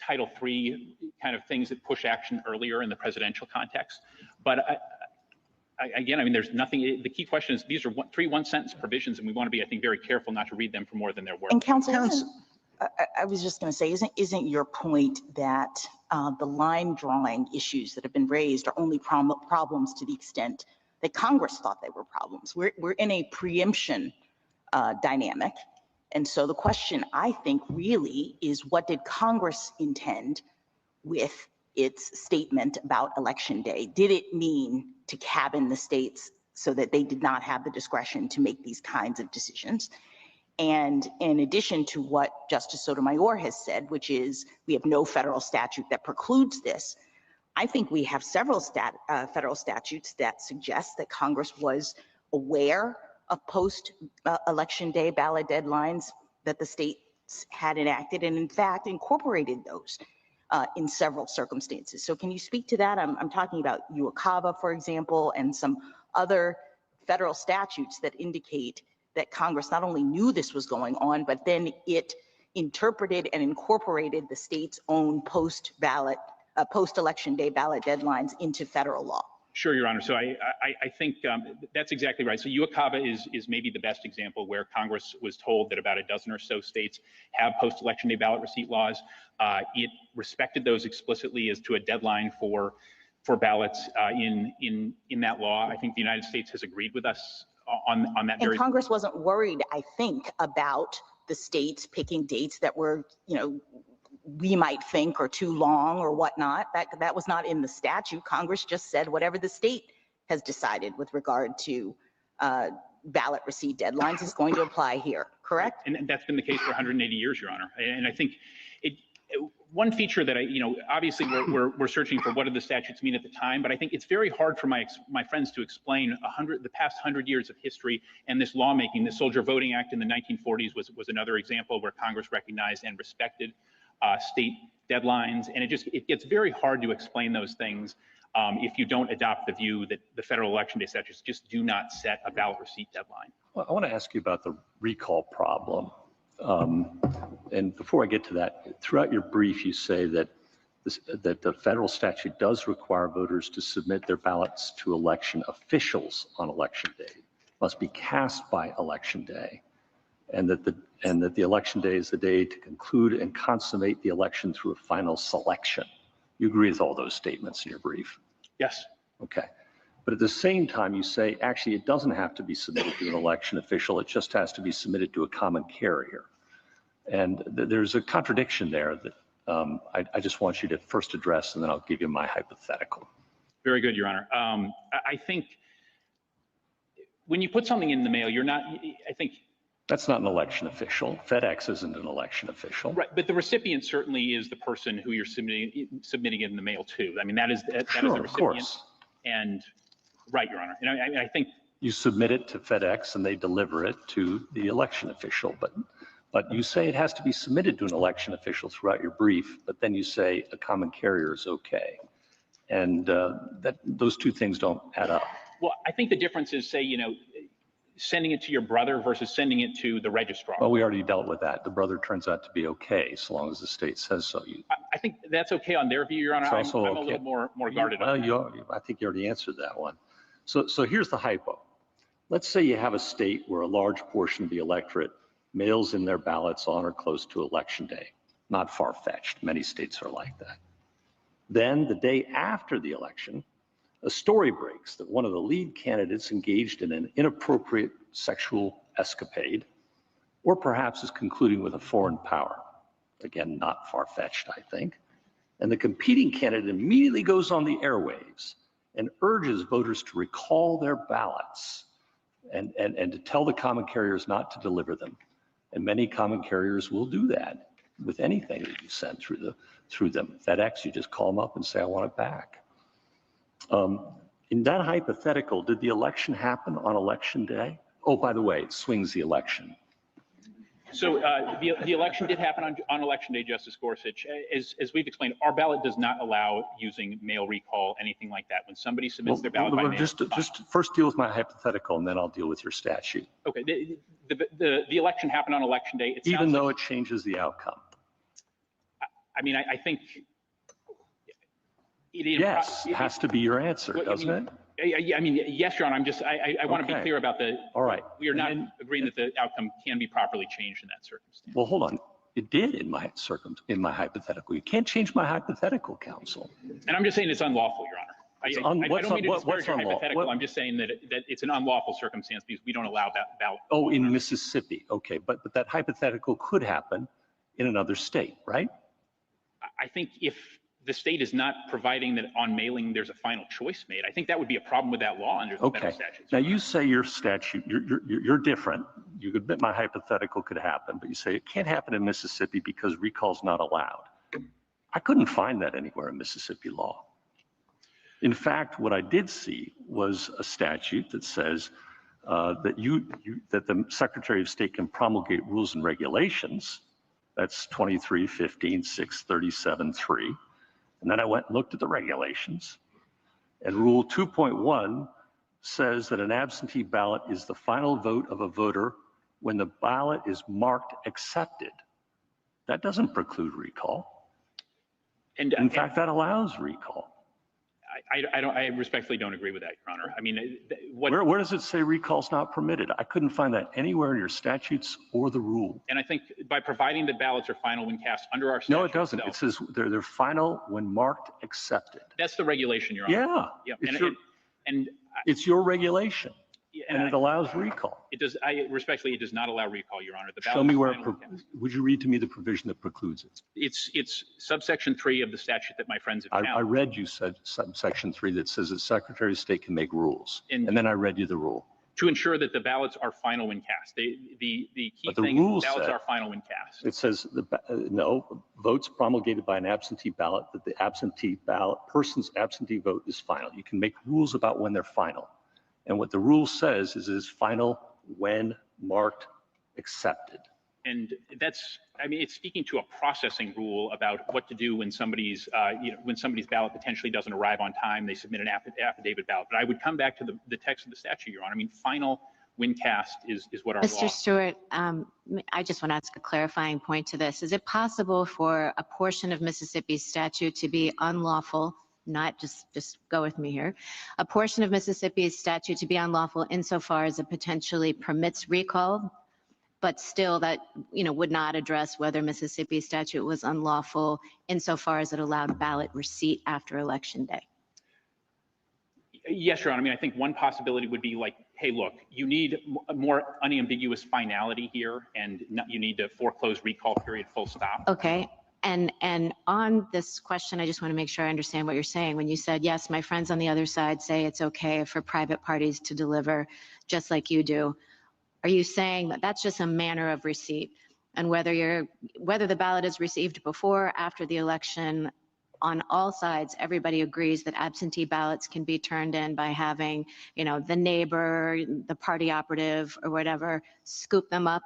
Title III kind of things that push action earlier in the presidential context. But again, I mean, there's nothing. The key question is these are three one-sentence provisions, and we want to be, I think, very careful not to read them for more than they're worth. And counsel, I was just going to say, isn't your point that the line drawing issues that have been raised are only problems to the extent that Congress thought they were problems? We're in a preemption dynamic. And so the question, I think, really is, what did Congress intend with its statement about Election Day? Did it mean to cabin the states so that they did not have the discretion to make these kinds of decisions? And in addition to what Justice Sotomayor has said, which is we have no federal statute that precludes this, I think we have several federal statutes that suggest that Congress was aware of post-election day ballot deadlines that the states had enacted, and in fact incorporated those in several circumstances. So can you speak to that? I'm talking about UOCAVA, for example, and some other federal statutes that indicate that Congress not only knew this was going on, but then it interpreted and incorporated the state's own post-election day ballot deadlines into federal law. Sure, Your Honor. So I think that's exactly right. So UOCAVA is maybe the best example where Congress was told that about a dozen or so states have post-election day ballot receipt laws. It respected those explicitly as to a deadline for ballots in that law. I think the United States has agreed with us on that. And Congress wasn't worried, I think, about the states picking dates that were, we might think are too long or whatnot. That was not in the statute. Congress just said whatever the state has decided with regard to ballot receipt deadlines is going to apply here, correct? And that's been the case for 180 years, Your Honor. And I think one feature that obviously we're searching for what do the statutes mean at the time, but I think it's very hard for my friends to explain the past 100 years of history and this lawmaking. The Soldier Voting Act in the 1940s was another example where Congress recognized and respected state deadlines, and it gets very hard to explain those things if you don't adopt the view that the federal election day statutes just do not set a ballot receipt deadline. Well, I want to ask you about the recall problem. And before I get to that, throughout your brief, you say that the federal statute does require voters to submit their ballots to election officials on election day, must be cast by election day, and that the election day is the day to conclude and consummate the election through a final selection. You agree with all those statements in your brief? Yes. Okay. But at the same time, you say, actually, it doesn't have to be submitted to an election official. It just has to be submitted to a common carrier. And there's a contradiction there that I just want you to first address, and then I'll give you my hypothetical. Very good, Your Honor. I think when you put something in the mail, That's not an election official. FedEx isn't an election official. Right, but the recipient certainly is the person who you're submitting it in the mail to. I mean, that is the recipient. Of course. And right, Your Honor. And I think you submit it to FedEx and they deliver it to the election official. But you say it has to be submitted to an election official throughout your brief, but then you say a common carrier is okay. And those two things don't add up. Well, I think the difference is, say, sending it to your brother versus sending it to the registrar. Well, we already dealt with that. The brother turns out to be okay, so long as the state says so. I think that's okay on their view, Your Honor. I'm a little more guarded on that. I think you already answered that one. So here's the hypo. Let's say you have a state where a large portion of the electorate mails in their ballots on or close to election day. Not far-fetched. Many states are like that. Then the day after the election, a story breaks that one of the lead candidates engaged in an inappropriate sexual escapade, or perhaps is concluding with a foreign power. Again, not far-fetched, I think. And the competing candidate immediately goes on the airwaves and urges voters to recall their ballots and to tell the common carriers not to deliver them. And many common carriers will do that with anything that you send through them. FedEx, you just call them up and say, I want it back. In that hypothetical, did the election happen on election day? Oh, by the way, it swings the election. So the election did happen on election day, Justice Gorsuch. As we've explained, our ballot does not allow using mail recall, anything like that. When somebody submits their ballot by mail. Just first deal with my hypothetical, and then I'll deal with your statute. Okay, the election happened on election day. Even though it changes the outcome. I mean, I think. Yes, it has to be your answer, doesn't it? I mean, yes, Your Honor. I want to be clear about the. All right. We are not agreeing that the outcome can be properly changed in that circumstance. Well, hold on. It did in my hypothetical. You can't change my hypothetical, counsel. And I'm just saying it's unlawful, Your Honor. I don't mean to disparage your hypothetical. I'm just saying that it's an unlawful circumstance because we don't allow that ballot. Oh, in Mississippi. Okay, but that hypothetical could happen in another state, right? I think if the state is not providing that on mailing there's a final choice made, I think that would be a problem with that law under the federal statutes. Now you say your statute, you're different. You admit my hypothetical could happen, but you say it can't happen in Mississippi because recall's not allowed. I couldn't find that anywhere in Mississippi law. In fact, what I did see was a statute that says that the Secretary of State can promulgate rules and regulations. That's 23-15-637-3. And then I went and looked at the regulations. And Rule 2.1 says that an absentee ballot is the final vote of a voter when the ballot is marked accepted. That doesn't preclude recall. And in fact, that allows recall. I respectfully don't agree with that, Your Honor. I mean, where does it say recall's not permitted? I couldn't find that anywhere in your statutes or the rule. And I think by providing that ballots are final when cast under our statute. No, it doesn't. It says they're final when marked accepted. That's the regulation, Your Honor. Yeah. Yeah. It's your regulation, and it allows recall. It does. Respectfully, it does not allow recall, Your Honor. Show me where. Would you read to me the provision that precludes it? It's subsection 3 of the statute that my friends have I read you said subsection 3 that says that Secretary of State can make rules, and then I read you the rule. To ensure that the ballots are final when cast. The key thing is ballots are final when cast. It says no votes promulgated by an absentee ballot, that the absentee ballot person's absentee vote is final. You can make rules about when they're final, and what the rule says is it's final when marked accepted. And that's, I mean, it's speaking to a processing rule about what to do when somebody's, when somebody's ballot potentially doesn't arrive on time, they submit an affidavit ballot. But I would come back to the text of the statute, Your Honor. I mean, final when cast is what our law. Mr. Stewart, I just want to ask a clarifying point to this. Is it possible for a portion of Mississippi's statute to be unlawful? Not just go with me here. A portion of Mississippi's statute to be unlawful insofar as it potentially permits recall, but still that, would not address whether Mississippi's statute was unlawful insofar as it allowed ballot receipt after Election Day? Yes, Your Honor. I mean, I think one possibility would be like, hey, look, you need a more unambiguous finality here, and you need to foreclose recall period, full stop. Okay. And on this question, I just want to make sure I understand what you're saying. When you said, yes, my friends on the other side say it's okay for private parties to deliver just like you do. Are you saying that that's just a manner of receipt, and whether the ballot is received before or after the election, on all sides, everybody agrees that absentee ballots can be turned in by having, the neighbor, the party operative or whatever, scoop them up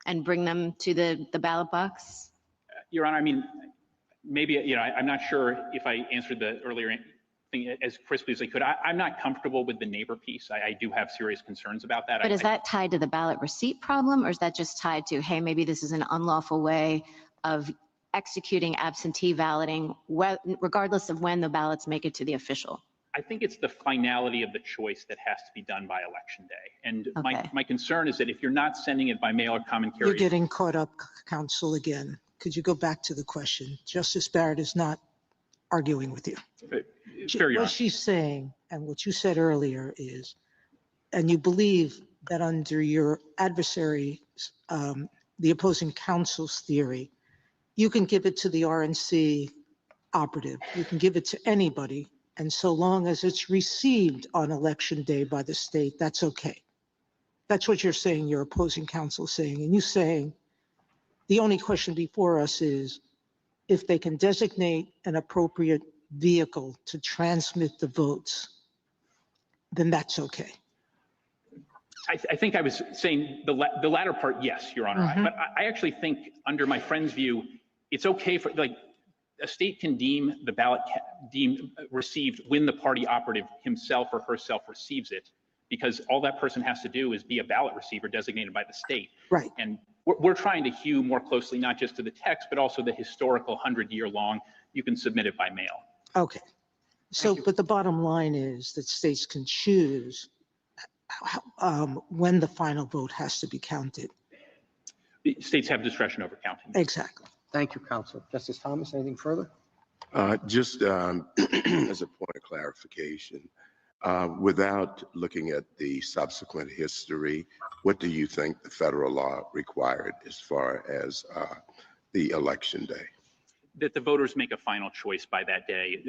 and bring them to the ballot box? Your Honor, I mean, maybe, I'm not sure if I answered the earlier thing as crisply as I could. I'm not comfortable with the neighbor piece. I do have serious concerns about that. But is that tied to the ballot receipt problem, or is that just tied to, hey, maybe this is an unlawful way of executing absentee balloting, regardless of when the ballots make it to the official? I think it's the finality of the choice that has to be done by Election Day. And okay. my concern is that if you're not sending it by mail or common carrier. You're getting caught up, counsel, again. Could you go back to the question? Justice Barrett is not arguing with you. Fair, Your Honor. What she's saying, and what you said earlier is, and you believe that under your adversary, the opposing counsel's theory, you can give it to the RNC operative. You can give it to anybody. And so long as it's received on Election Day by the state, that's okay. That's what you're saying, your opposing counsel saying. And you saying, the only question before us is if they can designate an appropriate vehicle to transmit the votes, then that's okay. I think I was saying the latter part, yes, Your Honor. Mm-hmm. But I actually think under my friend's view, it's okay for, like, a state can deem the ballot deemed received when the party operative himself or herself receives it, because all that person has to do is be a ballot receiver designated by the state. Right. And we're trying to hew more closely, not just to the text, but also the historical 100-year-long, you can submit it by mail. Okay. So, but the bottom line is that states can choose when the final vote has to be counted. The states have discretion over counting. Exactly. Thank you, counsel. Justice Thomas, anything further? Just as a point of clarification, without looking at the subsequent history, what do you think the federal law required as far as the election day? That the voters make a final choice by that day.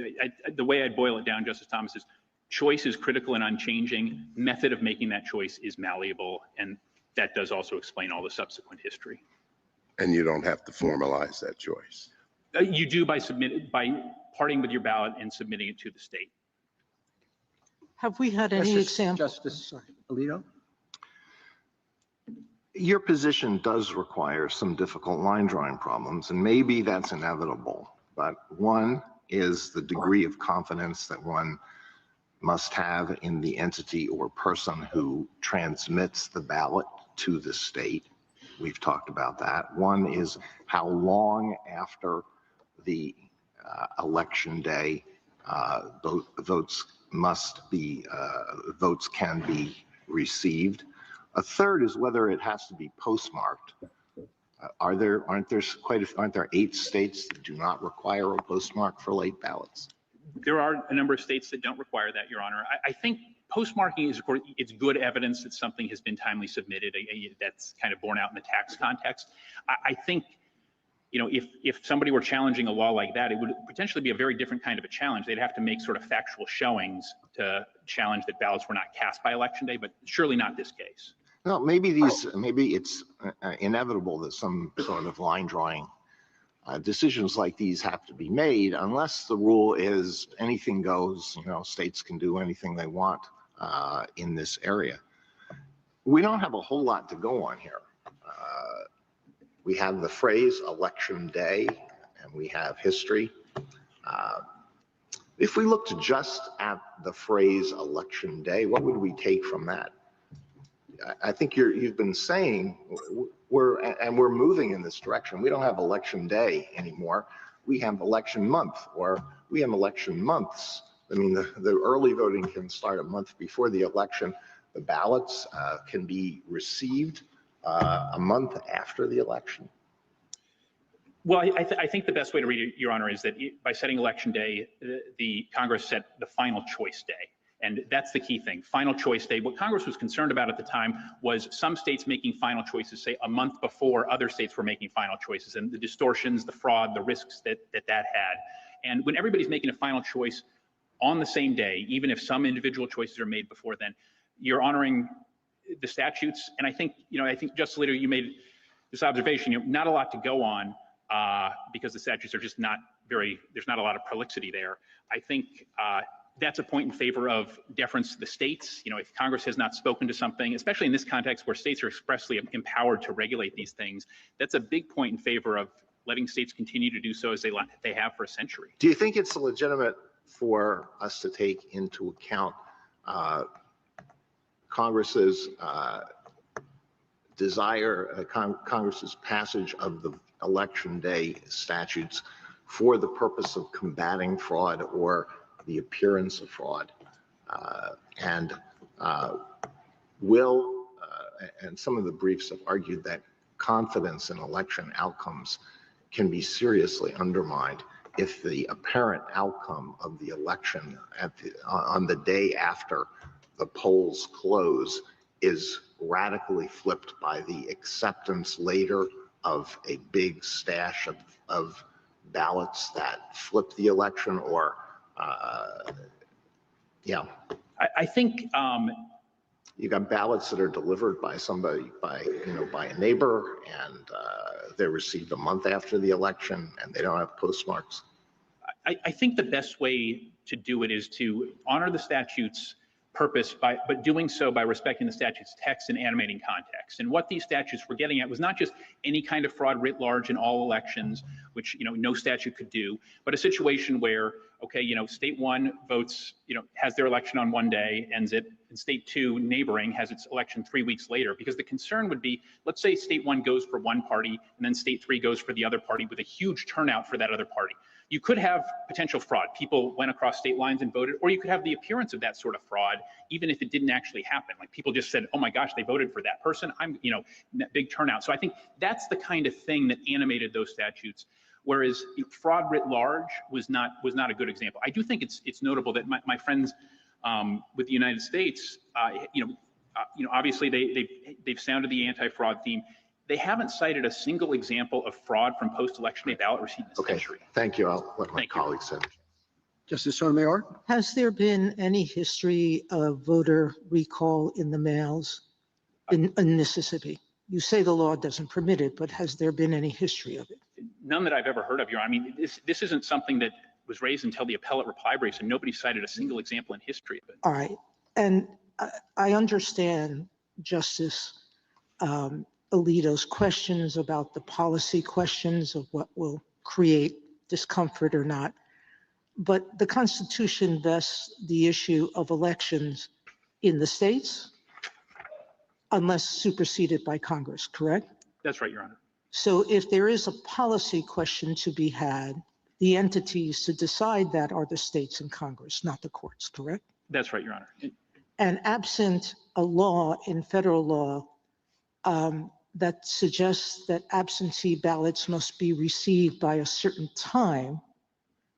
The way I'd boil it down, Justice Thomas, is choice is critical and unchanging. Method of making that choice is malleable, and that does also explain all the subsequent history. And you don't have to formalize that choice. You do by parting with your ballot and submitting it to the state. Have we had any examples? Justice Alito? Your position does require some difficult line drawing problems, and maybe that's inevitable. But one is the degree of confidence that one must have in the entity or person who transmits the ballot to the state. We've talked about that. One is how long after the election day votes can be received. A third is whether it has to be postmarked. Aren't there 8 states that do not require a postmark for late ballots? There are a number of states that don't require that, Your Honor. I think postmarking is, of course, it's good evidence that something has been timely submitted. That's kind of borne out in the tax context. I think, you know, if somebody were challenging a law like that, it would potentially be a very different kind of a challenge. They'd have to make sort of factual showings to challenge that ballots were not cast by Election Day, but surely not this case. No, maybe it's inevitable that some sort of line drawing decisions like these have to be made, unless the rule is anything goes. You know, states can do anything they want in this area. We don't have a whole lot to go on here. We have the phrase election day, and we have history. If we looked just at the phrase election day, what would we take from that? I think you've been saying we're moving in this direction. We don't have election day anymore. We have election month, or we have election months. I mean, the early voting can start a month before the election. The ballots can be received a month after the election. Well, I think the best way to read it, Your Honor, is that by setting Election Day, the Congress set the final choice day. And that's the key thing, final choice day. What Congress was concerned about at the time was some states making final choices, say a month before other states were making final choices, and the distortions, the fraud, the risks that had. And when everybody's making a final choice on the same day, even if some individual choices are made before then, you're honoring the statutes. And I think Justice Alito, you made this observation, not a lot to go on because the statutes are just not there's not a lot of prolixity there. I think that's a point in favor of deference to the states. You know, if Congress has not spoken to something, especially in this context where states are expressly empowered to regulate these things, that's a big point in favor of letting states continue to do so as they have for a century. Do you think it's legitimate for us to take into account Congress's Congress's passage of the Election Day statutes for the purpose of combating fraud or the appearance of fraud, and some of the briefs have argued that confidence in election outcomes can be seriously undermined if the apparent outcome of the election on the day after the polls close is radically flipped by the acceptance later of a big stash of ballots that flip the election, or I think you got ballots that are delivered by somebody, by a neighbor, and they're received a month after the election, and they don't have postmarks. I think the best way to do it is to honor the statute's purpose, but doing so by respecting the statute's text and animating context. And what these statutes were getting at was not just any kind of fraud writ large in all elections, which no statute could do, but a situation where, okay, state 1 votes, has their election on one day, ends it, and state 2 neighboring has its election 3 weeks later. Because the concern would be, let's say state 1 goes for one party and then state 3 goes for the other party with a huge turnout for that other party. You could have potential fraud. People went across state lines and voted, or you could have the appearance of that sort of fraud, even if it didn't actually happen. Like people just said, oh my gosh, they voted for that person. Big turnout. So I think that's the kind of thing that animated those statutes. Whereas fraud writ large was not a good example. I do think it's notable that my friends with the United States, obviously they've sounded the anti-fraud theme. They haven't cited a single example of fraud from post-election day ballot receipt in this century. Thank you. I'll let my colleagues finish. Justice Sotomayor? Has there been any history of voter recall in the mails in Mississippi? You say the law doesn't permit it, but has there been any history of it? None that I've ever heard of, Your Honor. I mean, this isn't something that was raised until the appellate reply briefs, and nobody cited a single example in history of it. All right. And I understand Justice Alito's questions about the policy questions of what will create discomfort or not. But the Constitution vests the issue of elections in the states unless superseded by Congress, correct? That's right, Your Honor. So if there is a policy question to be had, the entities to decide that are the states and Congress, not the courts, correct? That's right, Your Honor. And absent a law in federal law that suggests that absentee ballots must be received by a certain time,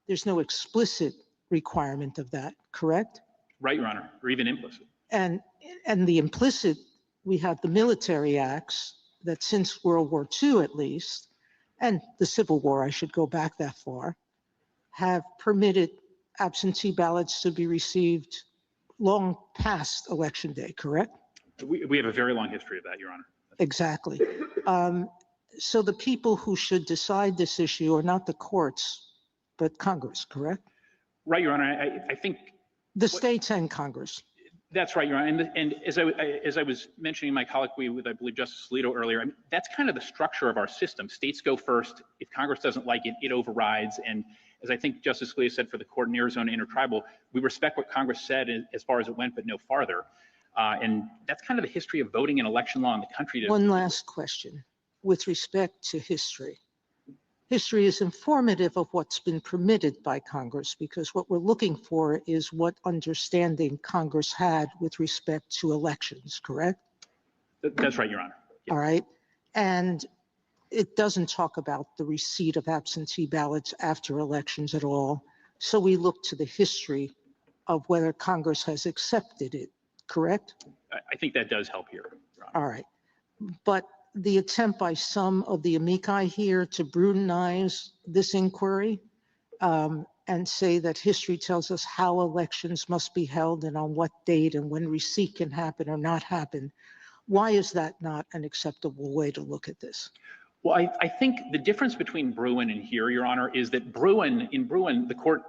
there's no explicit requirement of that, correct? Right, Your Honor, or even implicit. And the implicit, we have the military acts that since World War II at least, and the Civil War, I should go back that far, have permitted absentee ballots to be received long past Election Day, correct? We have a very long history of that, Your Honor. Exactly. So the people who should decide this issue are not the courts, but Congress, correct? Right, Your Honor. I think the states and Congress. That's right, Your Honor. And as I was mentioning in my colloquy with, I believe, Justice Alito earlier, I mean, that's kind of the structure of our system. States go first. If Congress doesn't like it, it overrides. And as I think Justice Scalia said for the court in Arizona Intertribal, we respect what Congress said as far as it went, but no farther. And that's kind of the history of voting and election law in the country. One last question with respect to history. History is informative of what's been permitted by Congress, because what we're looking for is what understanding Congress had with respect to elections, correct? That's right, Your Honor. Yeah. All right. And it doesn't talk about the receipt of absentee ballots after elections at all. So we look to the history of whether Congress has accepted it, correct? I think that does help here, Your Honor. All right. But the attempt by some of the amici here to brutalize this inquiry and say that history tells us how elections must be held and on what date and when receipt can happen or not happen, why is that not an acceptable way to look at this? Well, I think the difference between Bruin and here, Your Honor, is that in Bruin, the court,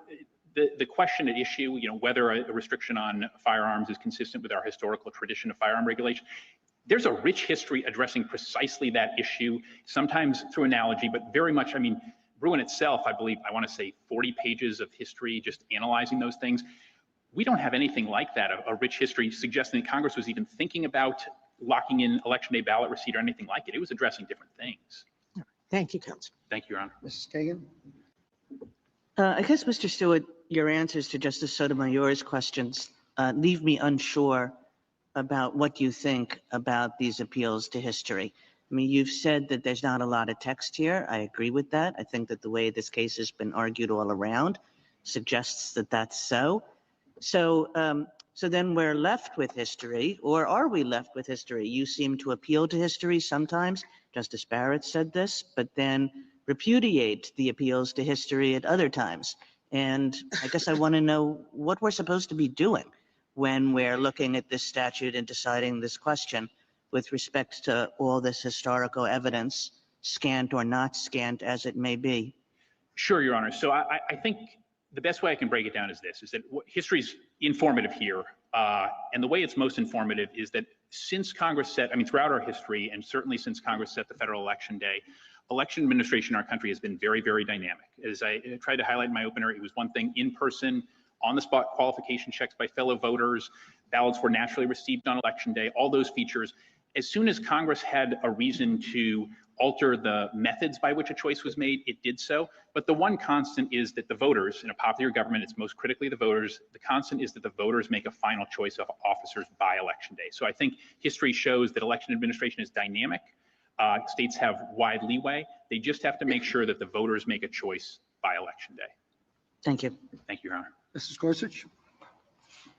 the question at issue, whether a restriction on firearms is consistent with our historical tradition of firearm regulation, there's a rich history addressing precisely that issue, sometimes through analogy, but very much, I mean, Bruin itself, I believe, I want to say 40 pages of history just analyzing those things. We don't have anything like that, a rich history suggesting that Congress was even thinking about locking in Election Day ballot receipt or anything like it. It was addressing different things. Thank you, Counsel. Thank you, Your Honor. Mrs. Kagan? I guess, Mr. Stewart, your answers to Justice Sotomayor's questions leave me unsure about what you think about these appeals to history. I mean, you've said that there's not a lot of text here. I agree with that. I think that the way this case has been argued all around suggests that that's so. So then we're left with history, or are we left with history? You seem to appeal to history sometimes. Justice Barrett said this, but then repudiate the appeals to history at other times. And I guess I want to know what we're supposed to be doing when we're looking at this statute and deciding this question with respect to all this historical evidence, scant or not scant as it may be. Sure, Your Honor. So I think the best way I can break it down is this, is that history's informative here. And the way it's most informative is that since Congress set, I mean, throughout our history, and certainly since Congress set the federal election day, election administration in our country has been very, very dynamic. As I tried to highlight in my opener, it was one thing in person, on-the-spot qualification checks by fellow voters, ballots were naturally received on election day, all those features. As soon as Congress had a reason to alter the methods by which a choice was made, it did so. But the one constant is that the voters, in a popular government, it's most critically the voters, the constant is that the voters make a final choice of officers by election day. So I think history shows that election administration is dynamic. States have wide leeway. They just have to make sure that the voters make a choice by election day. Thank you. Thank you, Your Honor. Mrs. Gorsuch?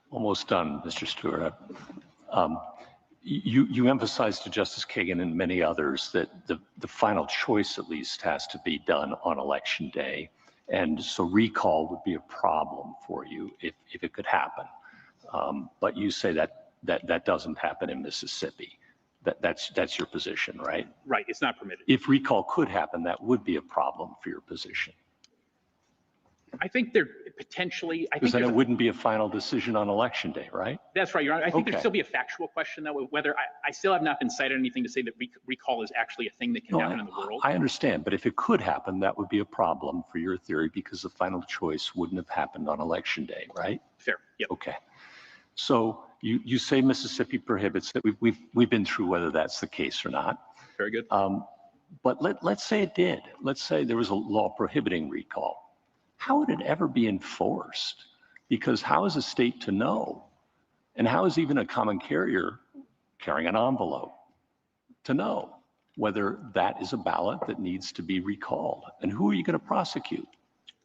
Almost done, Mr. Stewart. You emphasized to Justice Kagan and many others that the final choice at least has to be done on election day. And so recall would be a problem for you if it could happen. But you say that doesn't happen in Mississippi. That's your position, right? Right, it's not permitted. If recall could happen, that would be a problem for your position. I think there potentially, Because then it wouldn't be a final decision on election day, right? That's right, Your Honor. I think Okay. there'd still be a factual question though, whether I still have not been cited anything to say that recall is actually a thing that can happen in the world. I understand, but if it could happen, that would be a problem for your theory because the final choice wouldn't have happened on election day, right? Fair, yeah. Okay. So you say Mississippi prohibits it. We've been through whether that's the case or not. Very good. But let's say it did. Let's say there was a law prohibiting recall. How would it ever be enforced? Because how is a state to know? And how is even a common carrier carrying an envelope to know whether that is a ballot that needs to be recalled? And who are you going to prosecute?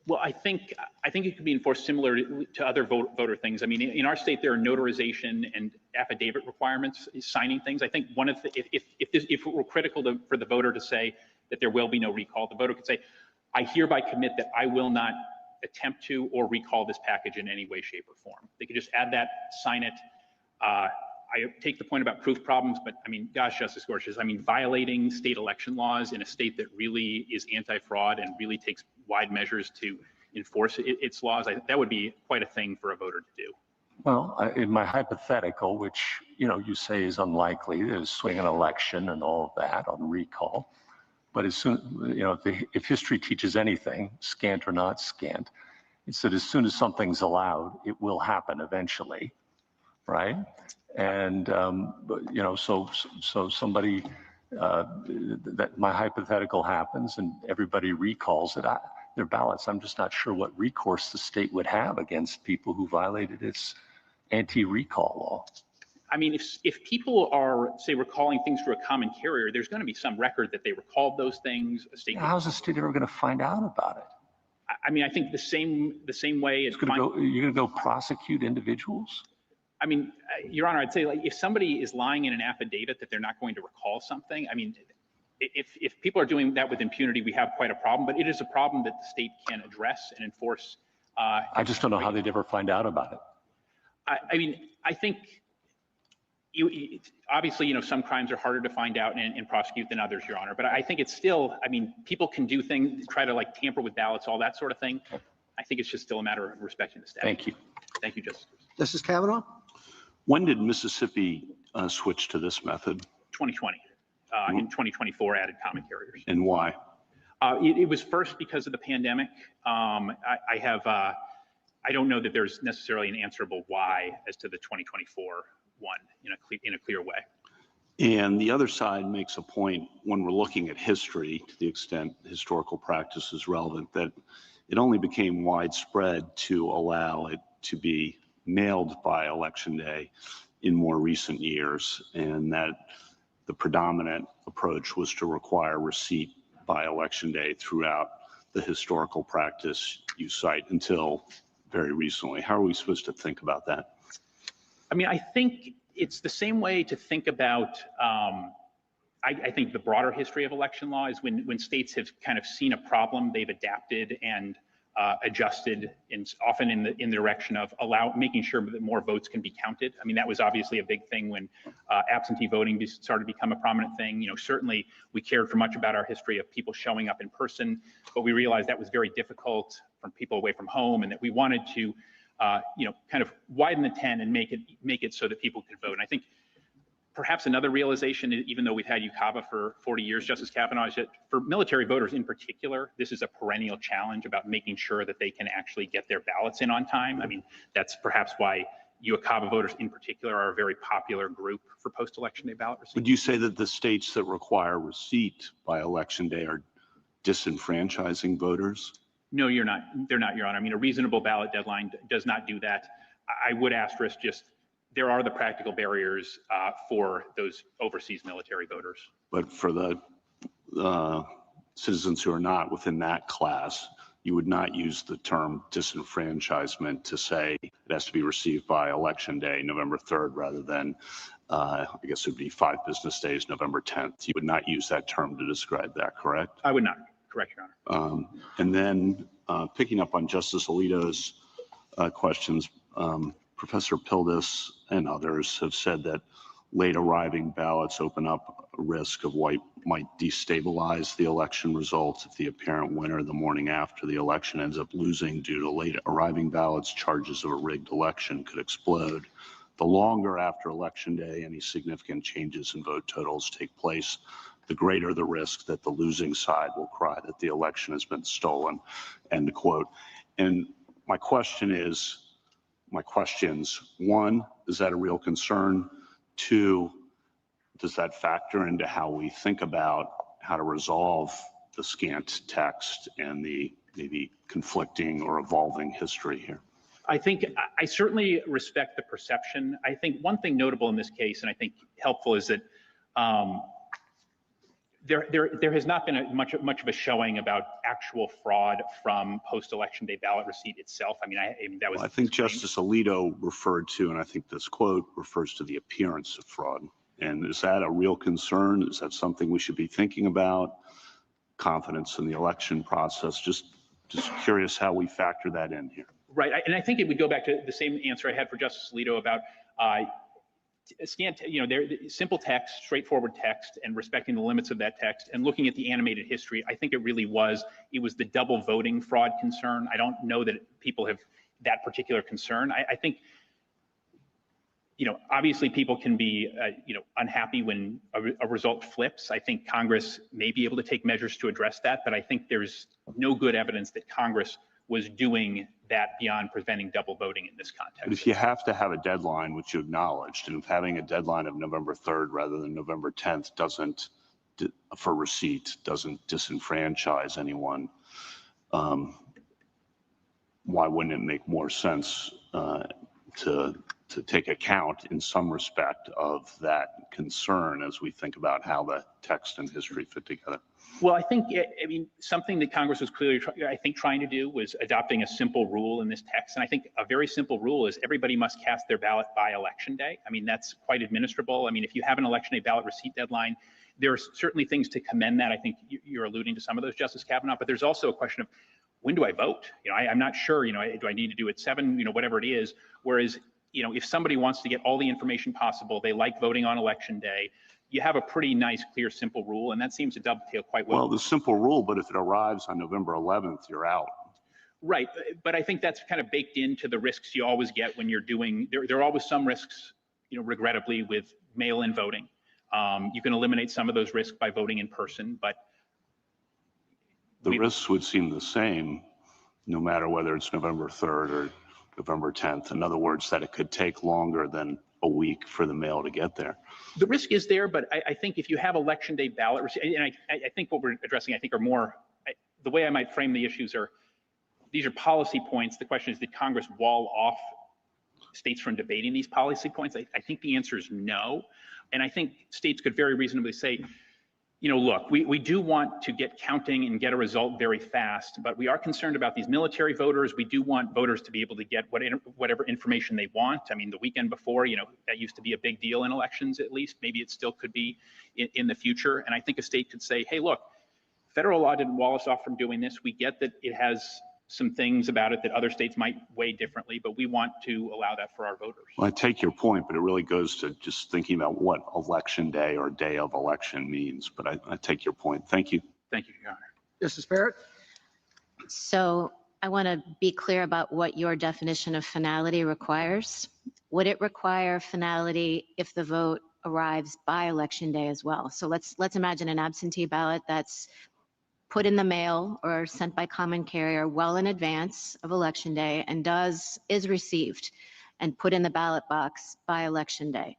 Well, I think it could be enforced similar to other voter things. I mean, in our state, there are notarization and affidavit requirements, signing things. I think one of the, if it were critical for the voter to say that there will be no recall, the voter could say, I hereby commit that I will not attempt to or recall this package in any way, shape, or form. They could just add that, sign it. I take the point about proof problems, but I mean, gosh, Justice Gorsuch, I mean, violating state election laws in a state that really is anti-fraud and really takes wide measures to enforce its laws, that would be quite a thing for a voter to do. Well, in my hypothetical, which you say is unlikely, to swing an election and all of that on recall, but as soon if history teaches anything, scant or not scant, it's that as soon as something's allowed, it will happen eventually, right? And so somebody that my hypothetical happens and everybody recalls it, their ballots. I'm just not sure what recourse the state would have against people who violated its anti-recall law. I mean, if people are, say, recalling things through a common carrier, there's going to be some record that they recalled those things. A state. How's the state ever going to find out about it? I mean, I think the same way. You're going to go prosecute individuals? I mean, Your Honor, I'd say, like, if somebody is lying in an affidavit that they're not going to recall something, I mean, if people are doing that with impunity, we have quite a problem. But it is a problem that the state can address and enforce. I just don't know how they'd ever find out about it. I mean, I think obviously, some crimes are harder to find out and prosecute than others, Your Honor. But I think it's still, I mean, people can do things, try to like tamper with ballots, all that sort of thing. I think it's just still a matter of respecting the statute. Thank you. Thank you, Justice. Justice Kavanaugh? When did Mississippi switch to this method? 2020. In 2024, added common carriers. And why? It was first because of the pandemic. I don't know that there's necessarily an answerable why as to the 2024 one in a clear way. And the other side makes a point when we're looking at history, to the extent historical practice is relevant, that it only became widespread to allow it to be mailed by Election Day in more recent years, and that the predominant approach was to require receipt by Election Day throughout the historical practice you cite until very recently. How are we supposed to think about that? I mean, I think it's the same way to think about, I think the broader history of election law is when states have kind of seen a problem, they've adapted and adjusted, often in the direction of making sure that more votes can be counted. I mean, that was obviously a big thing when absentee voting started to become a prominent thing. certainly we cared for much about our history of people showing up in person, but we realized that was very difficult from people away from home, and that we wanted to, kind of widen the tent and make it so that people could vote. And I think perhaps another realization, even though we've had UCAVA for 40 years, Justice Kavanaugh, is that for military voters in particular, this is a perennial challenge about making sure that they can actually get their ballots in on time. I mean, that's perhaps why UCAVA voters in particular are a very popular group for post-election day ballot receipts. Would you say that the states that require receipt by Election Day are disenfranchising voters? No, you're not. They're not, Your Honor. I mean, a reasonable ballot deadline does not do that. I would asterisk just, there are the practical barriers for those overseas military voters. But for the citizens who are not within that class, you would not use the term disenfranchisement to say it has to be received by Election Day, November 3rd, rather than, I guess it would be 5 business days, November 10th. You would not use that term to describe that, correct? I would not. Correct, Your Honor. And then picking up on Justice Alito's questions, Professor Pildes and others have said that late arriving ballots open up a risk of what might destabilize the election results if the apparent winner the morning after the election ends up losing due to late arriving ballots. Charges of a rigged election could explode. The longer after Election Day any significant changes in vote totals take place, the greater the risk that the losing side will cry that the election has been stolen, end quote. And my question is, my questions. One, is that a real concern? Two, does that factor into how we think about how to resolve the scant text and the maybe conflicting or evolving history here? I think I certainly respect the perception. I think one thing notable in this case, and I think helpful, is that there has not been much of a showing about actual fraud from post-election day ballot receipt itself. I mean, that was. Well, I think Justice Alito referred to, and I think this quote refers to the appearance of fraud. And is that a real concern? Is that something we should be thinking about? Confidence in the election process? Just curious how we factor that in here. Right, and I think it would go back to the same answer I had for Justice Alito about simple text, straightforward text, and respecting the limits of that text, and looking at the animated history. I think it was the double voting fraud concern. I don't know that people have that particular concern. I think, obviously people can be, unhappy when a result flips. I think Congress may be able to take measures to address that, but I think there's no good evidence that Congress was doing that beyond preventing double voting in this context. But if you have to have a deadline, which you acknowledged, and if having a deadline of November 3rd rather than November 10th for receipt doesn't disenfranchise anyone, why wouldn't it make more sense to take account in some respect of that concern as we think about how the text and history fit together? Well, I think, something that Congress was clearly, trying to do was adopting a simple rule in this text. And I think a very simple rule is everybody must cast their ballot by election day. I mean, that's quite administrable. I mean, if you have an election day ballot receipt deadline, there are certainly things to commend that. I think you're alluding to some of those, Justice Kavanaugh, but there's also a question of when do I vote? I'm not sure, do I need to do it 7, whatever it is. Whereas, if somebody wants to get all the information possible, they like voting on election day, you have a pretty nice, clear, simple rule, and that seems to dovetail quite well. Well, the simple rule, but if it arrives on November 11th, you're out. Right, but I think that's kind of baked into the risks you always get when you're doing, there are always some risks, regrettably, with mail-in voting. You can eliminate some of those risks by voting in person, but the risks would seem the same no matter whether it's November 3rd or November 10th. In other words, that it could take longer than a week for the mail to get there. The risk is there, but I think if you have election day ballot receipt, and I think what we're addressing, I think are more, the way I might frame the issues are, these are policy points. The question is, did Congress wall off states from debating these policy points? I think the answer is no. And I think states could very reasonably say, look, we do want to get counting and get a result very fast, but we are concerned about these military voters. We do want voters to be able to get whatever information they want. I mean, the weekend before, that used to be a big deal in elections, at least. Maybe it still could be in the future. And I think a state could say, hey, look, federal law didn't wall us off from doing this. We get that it has some things about it that other states might weigh differently, but we want to allow that for our voters. Well, I take your point, but it really goes to just thinking about what election day or day of election means. But I take your point. Thank you. Thank you, Your Honor. Justice Barrett? So I want to be clear about what your definition of finality requires. Would it require finality if the vote arrives by election day as well? So let's imagine an absentee ballot that's put in the mail or sent by common carrier well in advance of election day and is received and put in the ballot box by election day.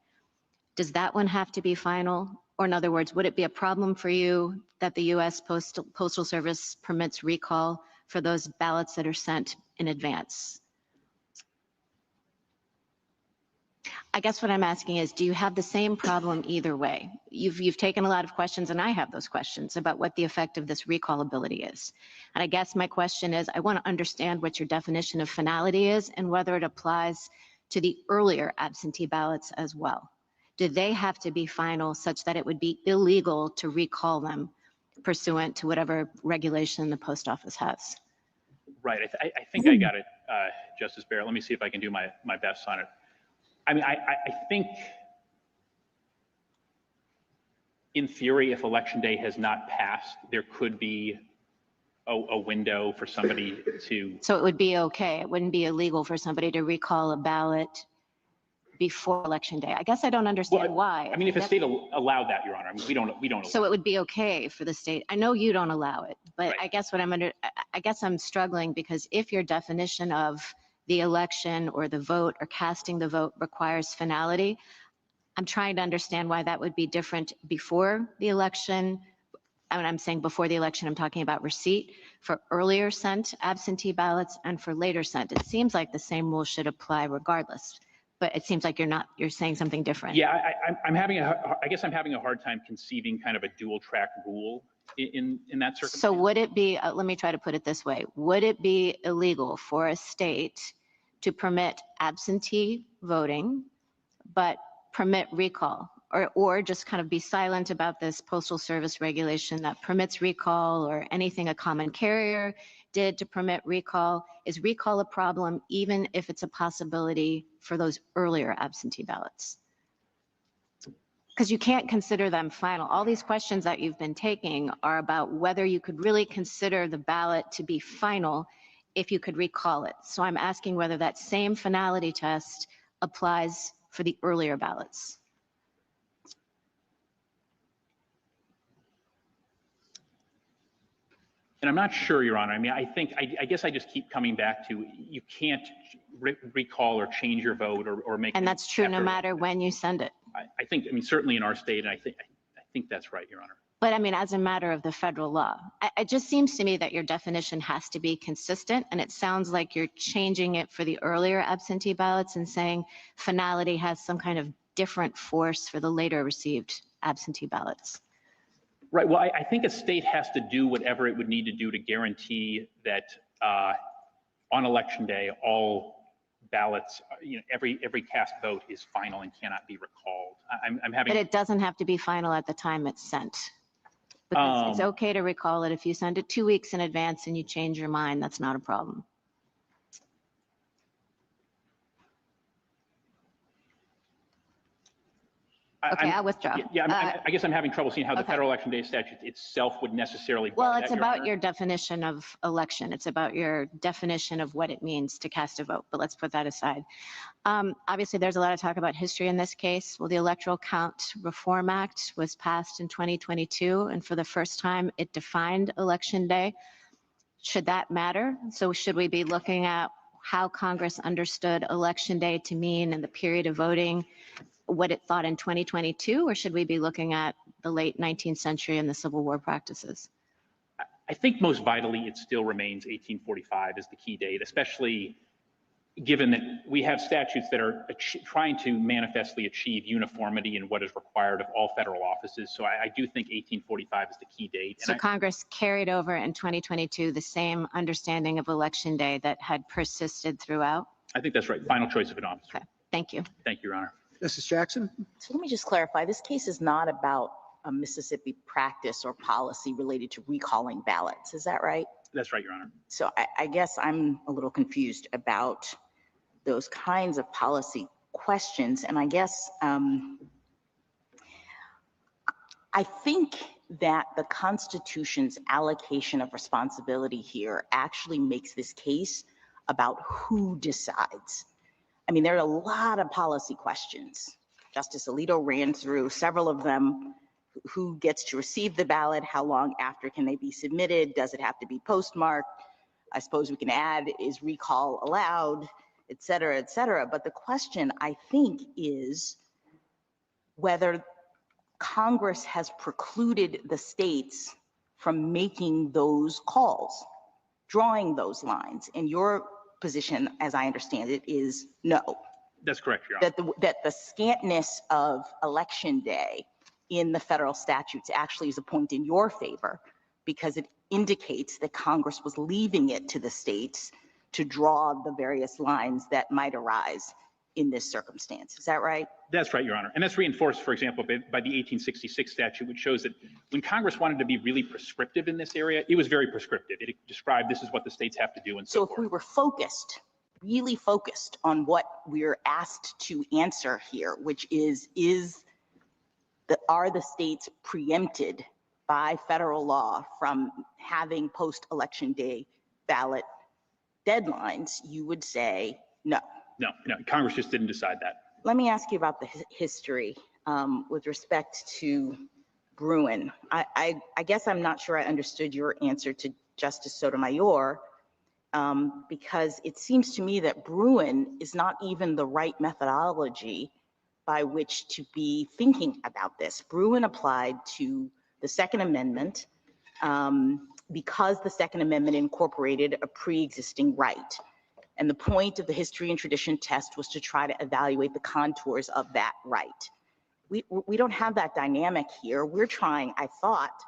Does that one have to be final? Or in other words, would it be a problem for you that the U.S. Postal Service permits recall for those ballots that are sent in advance? I guess what I'm asking is, do you have the same problem either way? You've taken a lot of questions, and I have those questions about what the effect of this recallability is. And I guess my question is, I want to understand what your definition of finality is and whether it applies to the earlier absentee ballots as well. Do they have to be final such that it would be illegal to recall them pursuant to whatever regulation the post office has? Right, I think I got it, Justice Barrett. Let me see if I can do my best on it. I mean, I think in theory, if election day has not passed, there could be a window for somebody to. So it would be okay. It wouldn't be illegal for somebody to recall a ballot before election day. I guess I don't understand why. I mean, if a state allowed that, Your Honor, I mean, we don't. So it would be okay for the state. I know you don't allow it, but right. I guess I'm struggling because if your definition of the election or the vote or casting the vote requires finality. I'm trying to understand why that would be different before the election. When I'm saying before the election, I'm talking about receipt for earlier sent absentee ballots and for later sent. It seems like the same rule should apply regardless, but it seems like you're saying something different. Yeah, I guess I'm having a hard time conceiving kind of a dual track rule in that circumstance. So would it be, let me try to put it this way. Would it be illegal for a state to permit absentee voting, but permit recall? Or just kind of be silent about this Postal Service regulation that permits recall, or anything a common carrier did to permit recall? Is recall a problem even if it's a possibility for those earlier absentee ballots? Because you can't consider them final. All these questions that you've been taking are about whether you could really consider the ballot to be final if you could recall it. So I'm asking whether that same finality test applies for the earlier ballots. And I'm not sure, Your Honor. I mean, I guess I just keep coming back to, you can't recall or change your vote or make. And that's true no matter when you send it. I think, I mean, certainly in our state, and I think that's right, Your Honor. But I mean, as a matter of the federal law, it just seems to me that your definition has to be consistent, and it sounds like you're changing it for the earlier absentee ballots and saying finality has some kind of different force for the later received absentee ballots. Right. Well, I think a state has to do whatever it would need to do to guarantee that on election day, all ballots, every cast vote is final and cannot be recalled. I'm having. But it doesn't have to be final at the time it's sent. Because it's okay to recall it if you send it 2 weeks in advance and you change your mind. That's not a problem. Okay, I'll withdraw. Yeah, I guess I'm having trouble seeing how the federal election day statute itself would necessarily. Well, it's about your definition of election. It's about your definition of what it means to cast a vote, but let's put that aside. Obviously, there's a lot of talk about history in this case. Well, the Electoral Count Reform Act was passed in 2022, and for the first time, it defined election day. Should that matter? So should we be looking at how Congress understood election day to mean in the period of voting, what it thought in 2022, or should we be looking at the late 19th century and the Civil War practices? I think most vitally, it still remains 1845 as the key date, especially given that we have statutes that are trying to manifestly achieve uniformity in what is required of all federal offices. So I do think 1845 is the key date. So Congress carried over in 2022 the same understanding of election day that had persisted throughout? I think that's right. Final choice of an officer. Okay, thank you. Thank you, Your Honor. Mrs. Jackson? So let me just clarify, this case is not about a Mississippi practice or policy related to recalling ballots. Is that right? That's right, Your Honor. So I guess I'm a little confused about those kinds of policy questions. And I guess I think that the Constitution's allocation of responsibility here actually makes this case about who decides. I mean, there are a lot of policy questions. Justice Alito ran through several of them. Who gets to receive the ballot? How long after can they be submitted? Does it have to be postmarked? I suppose we can add, is recall allowed, et cetera, et cetera. But the question, I think, is whether Congress has precluded the states from making those calls, drawing those lines. And your position, as I understand it, is no. That's correct, Your Honor. That the scantness of election day in the federal statutes actually is a point in your favor, because it indicates that Congress was leaving it to the states to draw the various lines that might arise in this circumstance. Is that right? That's right, Your Honor. And that's reinforced, for example, by the 1866 statute, which shows that when Congress wanted to be really prescriptive in this area, it was very prescriptive. It described this is what the states have to do and so forth. So if we were focused, really focused on what we're asked to answer here, which is are the states preempted by federal law from having post-election day ballot deadlines, you would say no. No, Congress just didn't decide that. Let me ask you about the history with respect to Bruin. I guess I'm not sure I understood your answer to Justice Sotomayor. because it seems to me that Bruin is not even the right methodology by which to be thinking about this. Bruin applied to the Second Amendment because the Second Amendment incorporated a pre-existing right. And the point of the history and tradition test was to try to evaluate the contours of that right. We don't have that dynamic here. We're trying, I thought,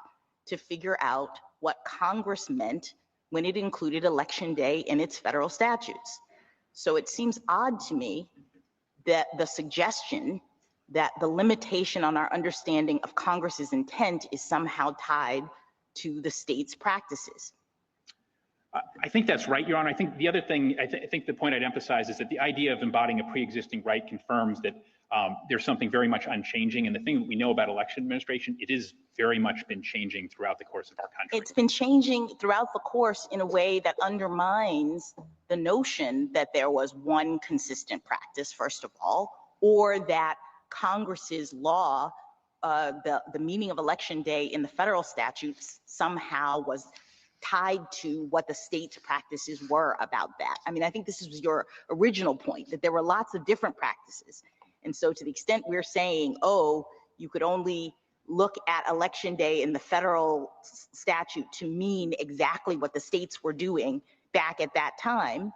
to figure out what Congress meant when it included Election Day in its federal statutes. So it seems odd to me that the suggestion that the limitation on our understanding of Congress's intent is somehow tied to the state's practices. I think that's right, Your Honor. I think the other thing, I think the point I'd emphasize is that the idea of embodying a pre-existing right confirms that there's something very much unchanging. And the thing that we know about election administration, it is very much been changing throughout the course of our country. It's been changing throughout the course in a way that undermines the notion that there was one consistent practice, first of all, or that Congress's law, the meaning of Election Day in the federal statutes somehow was tied to what the state's practices were about that. I mean, I think this is your original point, that there were lots of different practices. And so to the extent we're saying, oh, you could only look at Election Day in the federal statute to mean exactly what the states were doing back at that time,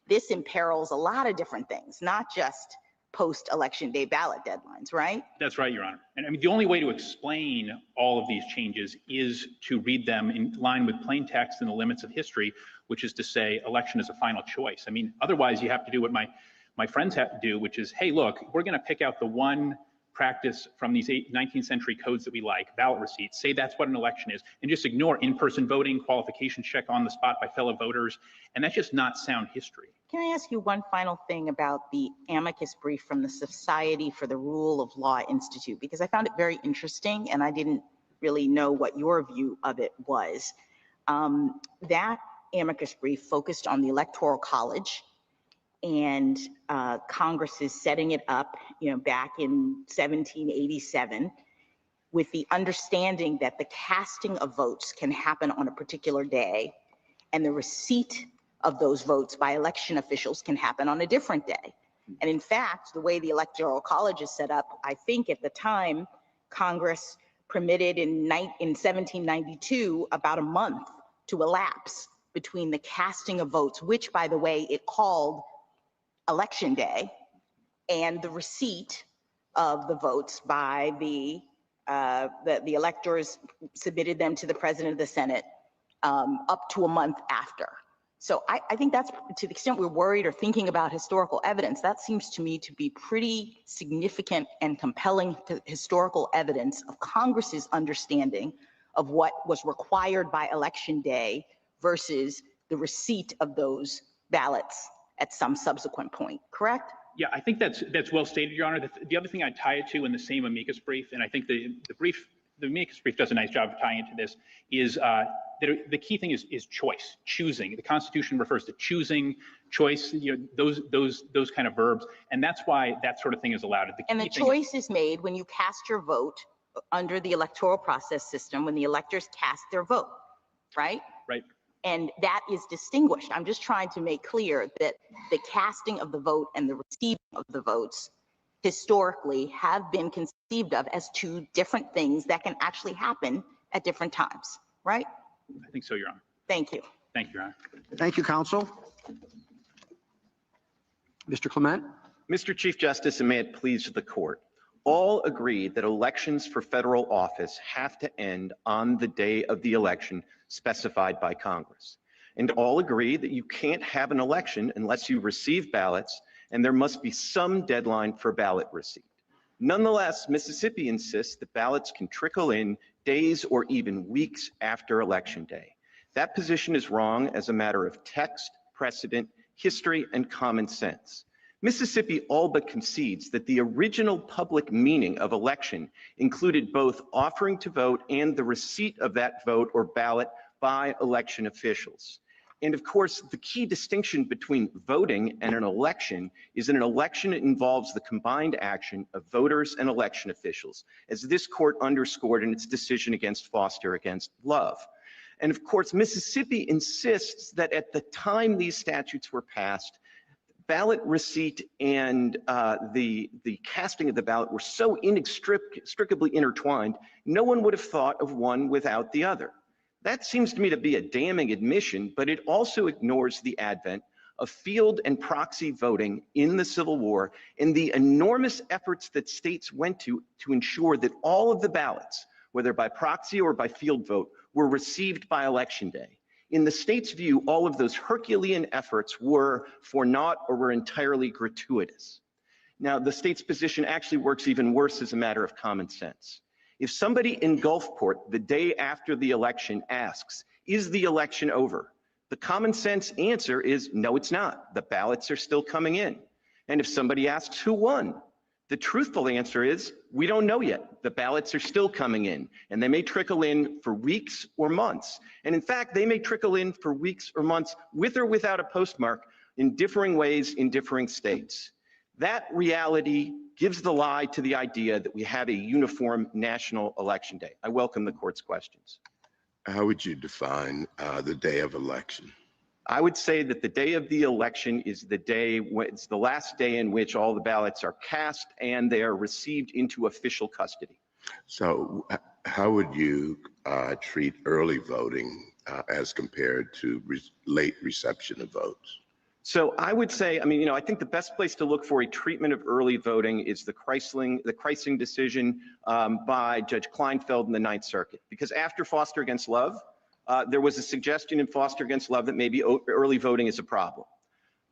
this imperils a lot of different things, not just post-Election Day ballot deadlines, right? That's right, Your Honor. And I mean, the only way to explain all of these changes is to read them in line with plain text and the limits of history, which is to say election is a final choice. I mean, otherwise you have to do what my friends have to do, which is, hey, look, we're going to pick out the one practice from these 19th century codes that we like, ballot receipts, say that's what an election is, and just ignore in-person voting, qualification check on the spot by fellow voters. And that's just not sound history. Can I ask you one final thing about the amicus brief from the Society for the Rule of Law Institute? Because I found it very interesting and I didn't really know what your view of it was. That amicus brief focused on the Electoral College and Congress's setting it up, back in 1787, with the understanding that the casting of votes can happen on a particular day, and the receipt of those votes by election officials can happen on a different day. And in fact, the way the Electoral College is set up, I think at the time, Congress permitted in 1792 about a month to elapse between the casting of votes, which, by the way, it called Election Day, and the receipt of the votes by the electors submitted them to the President of the Senate up to a month after. So I think that's, to the extent we're worried or thinking about historical evidence, that seems to me to be pretty significant and compelling historical evidence of Congress's understanding of what was required by Election Day versus the receipt of those ballots at some subsequent point, correct? Yeah, I think that's well stated, Your Honor. The other thing I'd tie it to in the same amicus brief, and I think the amicus brief does a nice job of tying into this, is that the key thing is choice, choosing. The Constitution refers to choosing, choice, those kind of verbs, and that's why that sort of thing is allowed. And the choice is made when you cast your vote under the electoral process system, when the electors cast their vote, right? Right. And that is distinguished. I'm just trying to make clear that the casting of the vote and the receiving of the votes historically have been conceived of as two different things that can actually happen at different times, right? I think so, Your Honor. Thank you. Thank you, Your Honor. Thank you, counsel. Mr. Clement. Mr. Chief Justice, and may it please the court, all agree that elections for federal office have to end on the day of the election specified by Congress. And all agree that you can't have an election unless you receive ballots, and there must be some deadline for ballot receipt. Nonetheless, Mississippi insists that ballots can trickle in days or even weeks after Election Day. That position is wrong as a matter of text, precedent, history, and common sense. Mississippi all but concedes that the original public meaning of election included both offering to vote and the receipt of that vote or ballot by election officials. And of course, the key distinction between voting and an election is that an election involves the combined action of voters and election officials, as this court underscored in its decision against Foster against Love. And of course, Mississippi insists that at the time these statutes were passed, ballot receipt and the casting of the ballot were so inextricably intertwined, no one would have thought of one without the other. That seems to me to be a damning admission, but it also ignores the advent of field and proxy voting in the Civil War and the enormous efforts that states went to ensure that all of the ballots, whether by proxy or by field vote, were received by Election Day. In the state's view, all of those Herculean efforts were for naught or were entirely gratuitous. Now, the state's position actually works even worse as a matter of common sense. If somebody in Gulfport the day after the election asks, is the election over? The common sense answer is no, it's not. The ballots are still coming in. And if somebody asks who won, the truthful answer is we don't know yet. The ballots are still coming in, and they may trickle in for weeks or months. And in fact, they may trickle in for weeks or months with or without a postmark in differing ways in differing states. That reality gives the lie to the idea that we have a uniform national election day. I welcome the court's questions. How would you define the day of election? I would say that the day of the election is the day when it's the last day in which all the ballots are cast and they are received into official custody. So how would you treat early voting as compared to late reception of votes? So I would say, I think the best place to look for a treatment of early voting is the Kreisling decision by Judge Kleinfeld in the Ninth Circuit. Because after Foster against Love, there was a suggestion in Foster against Love that maybe early voting is a problem.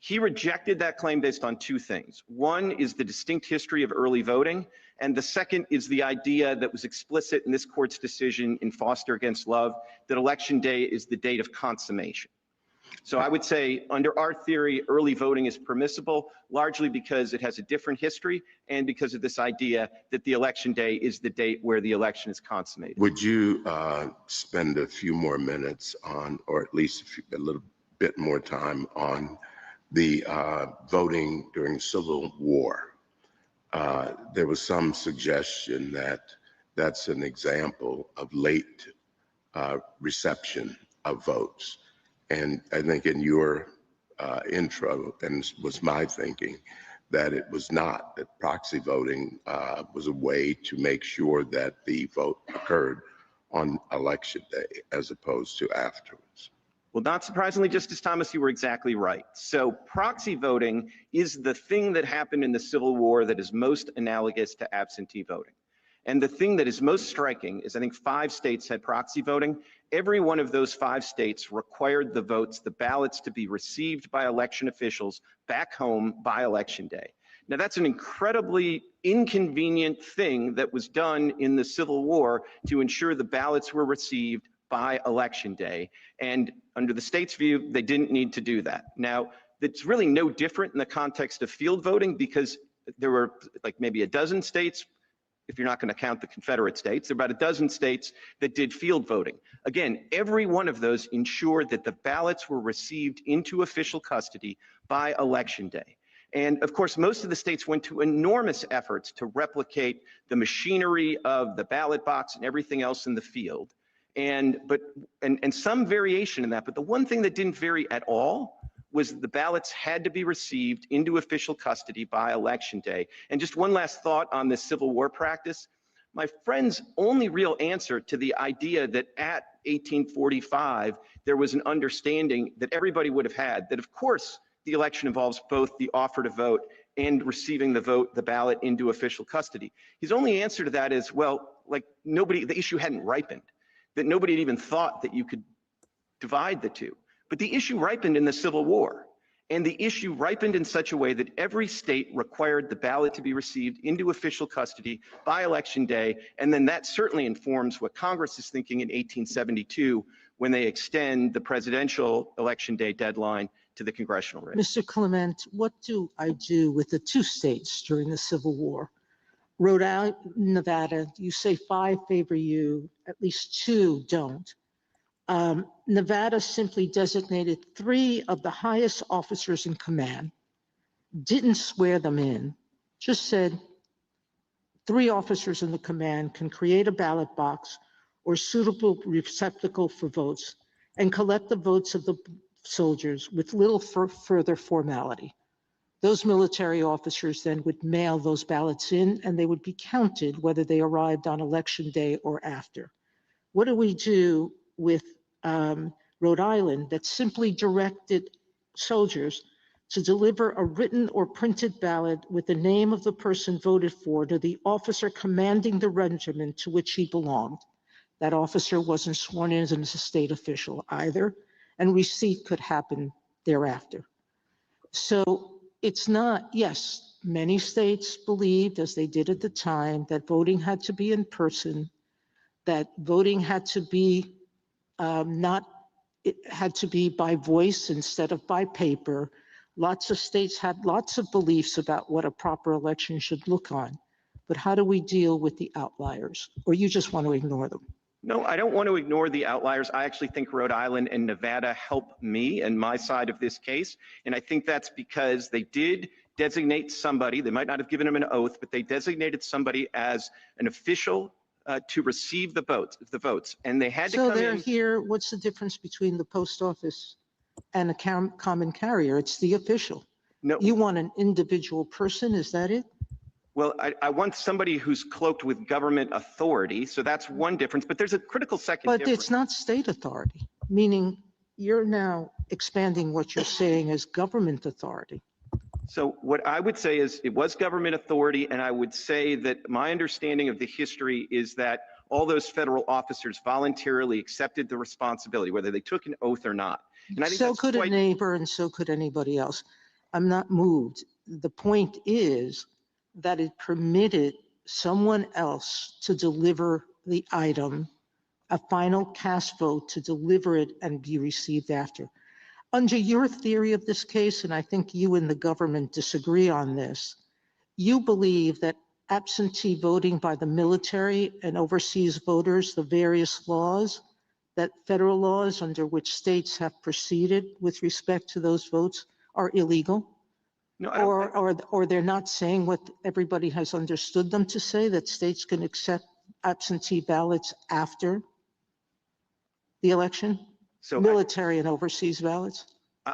He rejected that claim based on two things. One is the distinct history of early voting, and the second is the idea that was explicit in this court's decision in Foster against Love that Election Day is the date of consummation. So I would say under our theory, early voting is permissible, largely because it has a different history and because of this idea that the Election Day is the date where the election is consummated. Would you spend a few more minutes on, or at least a little bit more time on the voting during the Civil War? There was some suggestion that that's an example of late reception of votes. And I think in your intro, and was my thinking, that it was not, that proxy voting was a way to make sure that the vote occurred on Election Day as opposed to afterwards. Well, not surprisingly, Justice Thomas, you were exactly right. So proxy voting is the thing that happened in the Civil War that is most analogous to absentee voting. And the thing that is most striking is I think 5 states had proxy voting. Every one of those 5 states required the votes, the ballots, to be received by election officials back home by Election Day. Now, that's an incredibly inconvenient thing that was done in the Civil War to ensure the ballots were received by Election Day. And under the state's view, they didn't need to do that. Now, it's really no different in the context of field voting because there were like maybe a dozen states, if you're not going to count the Confederate states, there are about a dozen states that did field voting. Again, every one of those ensured that the ballots were received into official custody by Election Day. And of course, most of the states went to enormous efforts to replicate the machinery of the ballot box and everything else in the field. And some variation in that, but the one thing that didn't vary at all was the ballots had to be received into official custody by Election Day. And just one last thought on this Civil War practice. My friend's only real answer to the idea that at 1845, there was an understanding that everybody would have had that, of course, the election involves both the offer to vote and receiving the vote, the ballot, into official custody. His only answer to that is, well, like the issue hadn't ripened, that nobody had even thought that you could divide the two. But the issue ripened in the Civil War, and the issue ripened in such a way that every state required the ballot to be received into official custody by Election Day, and then that certainly informs what Congress is thinking in 1872 when they extend the presidential Election Day deadline to the congressional race. Mr. Clement, what do I do with the 2 states during the Civil War? Rhode Island, Nevada, you say 5 favor you, at least 2 don't. Nevada simply designated 3 of the highest officers in command, didn't swear them in, just said 3 officers in the command can create a ballot box, or suitable receptacle for votes and collect the votes of the soldiers with little further formality. Those military officers then would mail those ballots in and they would be counted whether they arrived on election day or after. What do we do with Rhode Island that simply directed soldiers to deliver a written or printed ballot with the name of the person voted for to the officer commanding the regiment to which he belonged? That officer wasn't sworn in as a state official either, and receipt could happen thereafter. So it's not, yes, many states believed, as they did at the time, that voting had to be in person, that voting had to be it had to be by voice instead of by paper. Lots of states had lots of beliefs about what a proper election should look on. But how do we deal with the outliers? Or you just want to ignore them? No, I don't want to ignore the outliers. I actually think Rhode Island and Nevada help me and my side of this case. And I think that's because they did designate somebody, they might not have given him an oath, but they designated somebody as an official to receive the votes. And they had to come in. So they're here, what's the difference between the post office and a common carrier? It's the official. No. You want an individual person, is that it? Well, I want somebody who's cloaked with government authority. So that's one difference, but there's a critical second difference. But it's not state authority, meaning you're now expanding what you're saying as government authority. So what I would say is it was government authority, and I would say that my understanding of the history is that all those federal officers voluntarily accepted the responsibility, whether they took an oath or not. And I think So that's could a neighbor and so could anybody else. I'm not moved. The point is that it permitted someone else to deliver the item, a final cast vote, to deliver it and be received after. Under your theory of this case, and I think you and the government disagree on this, you believe that absentee voting by the military and overseas voters, the various laws, that federal laws under which states have proceeded with respect to those votes are illegal? No, or they're not saying what everybody has understood them to say, that states can accept absentee ballots after the election? So military and overseas ballots?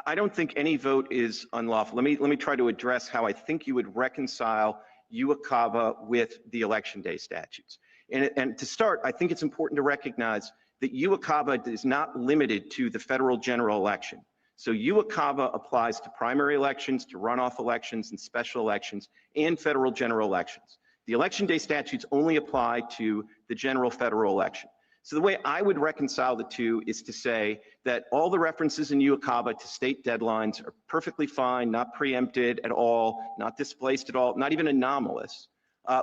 I don't think any vote is unlawful. Let me try to address how I think you would reconcile UACAVA with the election day statutes. And to start, I think it's important to recognize that UACAVA is not limited to the federal general election. So UACAVA applies to primary elections, to runoff elections and special elections, and federal general elections. The election day statutes only apply to the general federal election. So the way I would reconcile the two is to say that all the references in UACAVA to state deadlines are perfectly fine, not preempted at all, not displaced at all, not even anomalous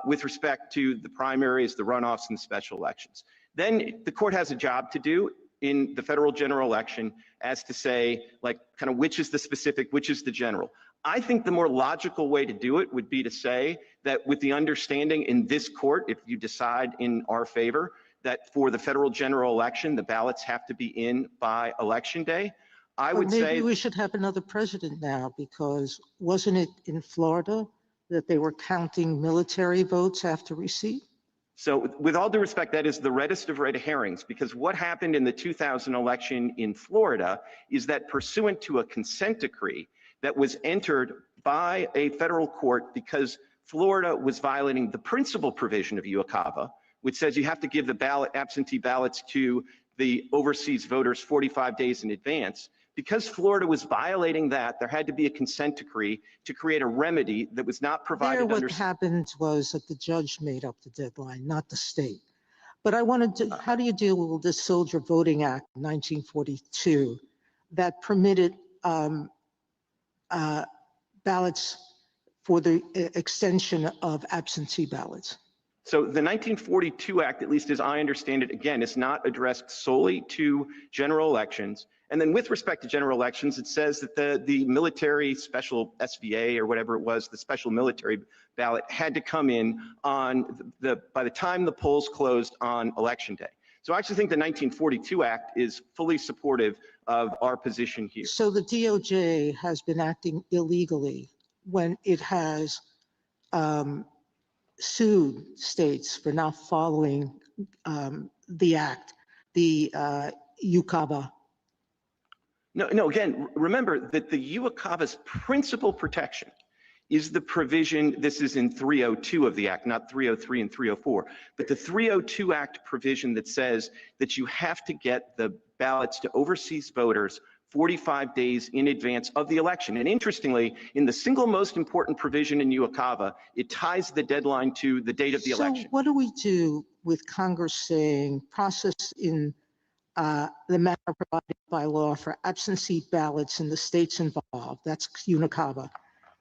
with respect to the primaries, the runoffs, and the special elections. Then the court has a job to do in the federal general election as to say, like, kind of which is the specific, which is the general. I think the more logical way to do it would be to say that with the understanding in this court, if you decide in our favor, that for the federal general election, the ballots have to be in by election day. I would say maybe we should have another president now, because wasn't it in Florida that they were counting military votes after receipt? So with all due respect, that is the reddest of red herrings, because what happened in the 2000 election in Florida is that pursuant to a consent decree that was entered by a federal court, because Florida was violating the principal provision of UACAVA, which says you have to give the absentee ballots to the overseas voters 45 days in advance. Because Florida was violating that, there had to be a consent decree to create a remedy that was not provided What happened was that the judge made up the deadline, not the state. But I wanted to, how do you deal with the Soldier Voting Act 1942 that permitted ballots for the extension of absentee ballots? So the 1942 Act, at least as I understand it, again, is not addressed solely to general elections. And then with respect to general elections, it says that the military special SVA or whatever it was, the special military ballot had to come in on by the time the polls closed on election day. So I actually think the 1942 Act is fully supportive of our position here. So the DOJ has been acting illegally when it has sued states for not following the act, the UCAVA? No, again, remember that the UCAVA's principal protection is the provision, this is in 302 of the Act, not 303 and 304, but the 302 Act provision that says that you have to get the ballots to overseas voters 45 days in advance of the election. And interestingly, in the single most important provision in UCAVA, it ties the deadline to the date of the election. So what do we do with Congress saying process in the manner provided by law for absentee ballots in the states involved? That's UNICAVA.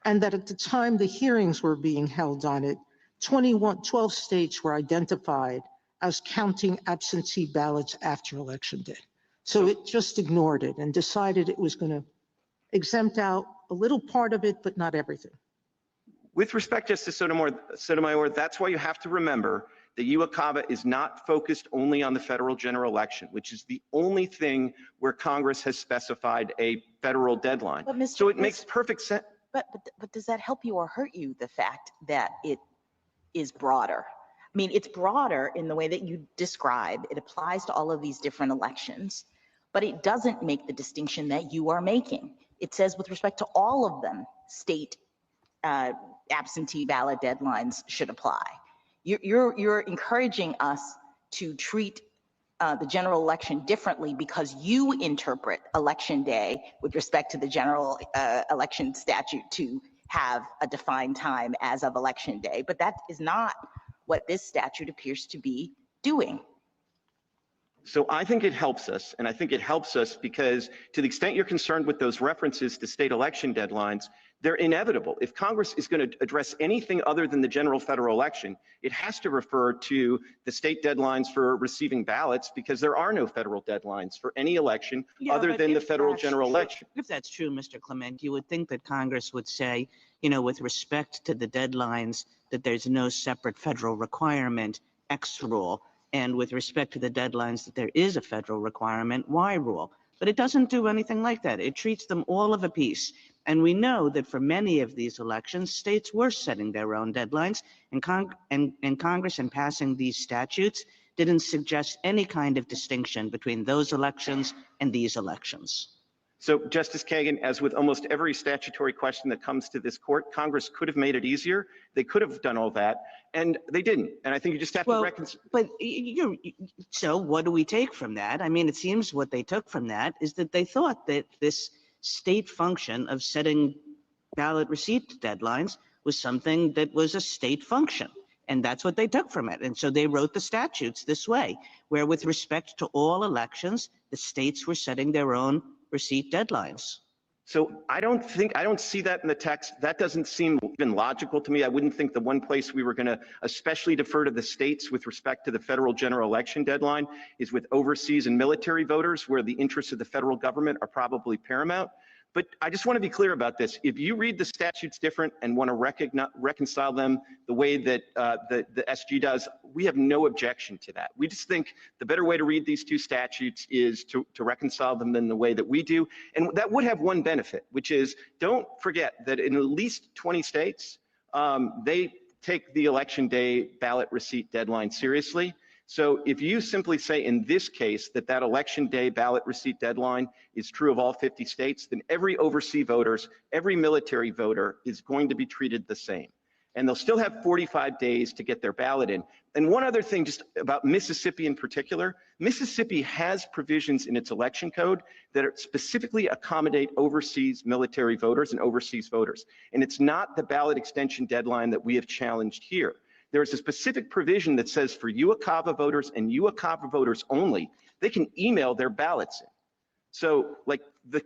And that at the time the hearings were being held on it, 12 states were identified as counting absentee ballots after Election Day. So it just ignored it and decided it was going to exempt out a little part of it, but not everything. With respect, Justice Sotomayor, that's why you have to remember that UCAVA is not focused only on the federal general election, which is the only thing where Congress has specified a federal deadline. So it makes perfect sense. But does that help you or hurt you, the fact that it is broader? I mean, it's broader in the way that you describe. It applies to all of these different elections, but it doesn't make the distinction that you are making. It says with respect to all of them, state absentee ballot deadlines should apply. You're encouraging us to treat the general election differently because you interpret Election Day with respect to the general election statute to have a defined time as of Election Day. But that is not what this statute appears to be doing. So I think it helps us, and I think it helps us because to the extent you're concerned with those references to state election deadlines, they're inevitable. If Congress is going to address anything other than the general federal election, it has to refer to the state deadlines for receiving ballots because there are no federal deadlines for any election other than the federal general election. If that's true, Mr. Clement, you would think that Congress would say, you know, with respect to the deadlines, that there's no separate federal requirement, X rule, and with respect to the deadlines that there is a federal requirement, Y rule. But it doesn't do anything like that. It treats them all of a piece. And we know that for many of these elections, states were setting their own deadlines, and Congress, in passing these statutes, didn't suggest any kind of distinction between those elections and these elections. So, Justice Kagan, as with almost every statutory question that comes to this court, Congress could have made it easier. They could have done all that, and they didn't. And I think you just have to reconcile. But so what do we take from that? I mean, it seems what they took from that is that they thought that this state function of setting ballot receipt deadlines was something that was a state function. And that's what they took from it. And so they wrote the statutes this way, where with respect to all elections, the states were setting their own receipt deadlines. So I don't see that in the text. That doesn't seem even logical to me. I wouldn't think the one place we were going to especially defer to the states with respect to the federal general election deadline is with overseas and military voters, where the interests of the federal government are probably paramount. But I just want to be clear about this. If you read the statutes different and want to reconcile them the way that the SG does, we have no objection to that. We just think the better way to read these two statutes is to reconcile them in the way that we do. And that would have one benefit, which is don't forget that in at least 20 states, they take the election day ballot receipt deadline seriously. So if you simply say in this case that election day ballot receipt deadline is true of all 50 states, then every overseas voters, every military voter is going to be treated the same. And they'll still have 45 days to get their ballot in. And one other thing just about Mississippi in particular, Mississippi has provisions in its election code that specifically accommodate overseas military voters and overseas voters. And it's not the ballot extension deadline that we have challenged here. There is a specific provision that says for UCAVA voters and UCAVA voters only, they can email their ballots in. So like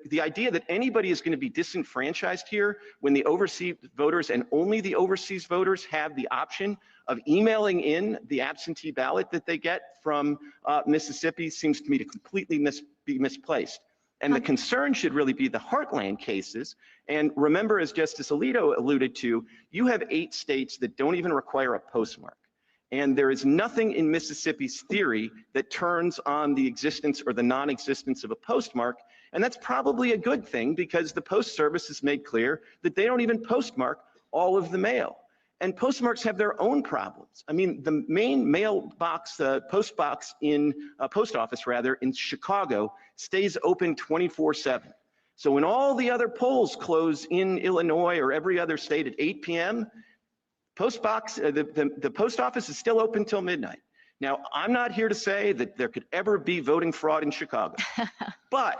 the idea that anybody is going to be disenfranchised here when the overseas voters and only the overseas voters have the option of emailing in the absentee ballot that they get from Mississippi seems to me to completely be misplaced. And the concern should really be the heartland cases. And remember, as Justice Alito alluded to, you have 8 states that don't even require a postmark. And there is nothing in Mississippi's theory that turns on the existence or the non-existence of a postmark. And that's probably a good thing because the Post Service has made clear that they don't even postmark all of the mail. And postmarks have their own problems. I mean, the main mailbox, the post box in post office rather in Chicago stays open 24/7. So when all the other polls close in Illinois or every other state at 8 p.m., the post office is still open till midnight. Now, I'm not here to say that there could ever be voting fraud in Chicago, but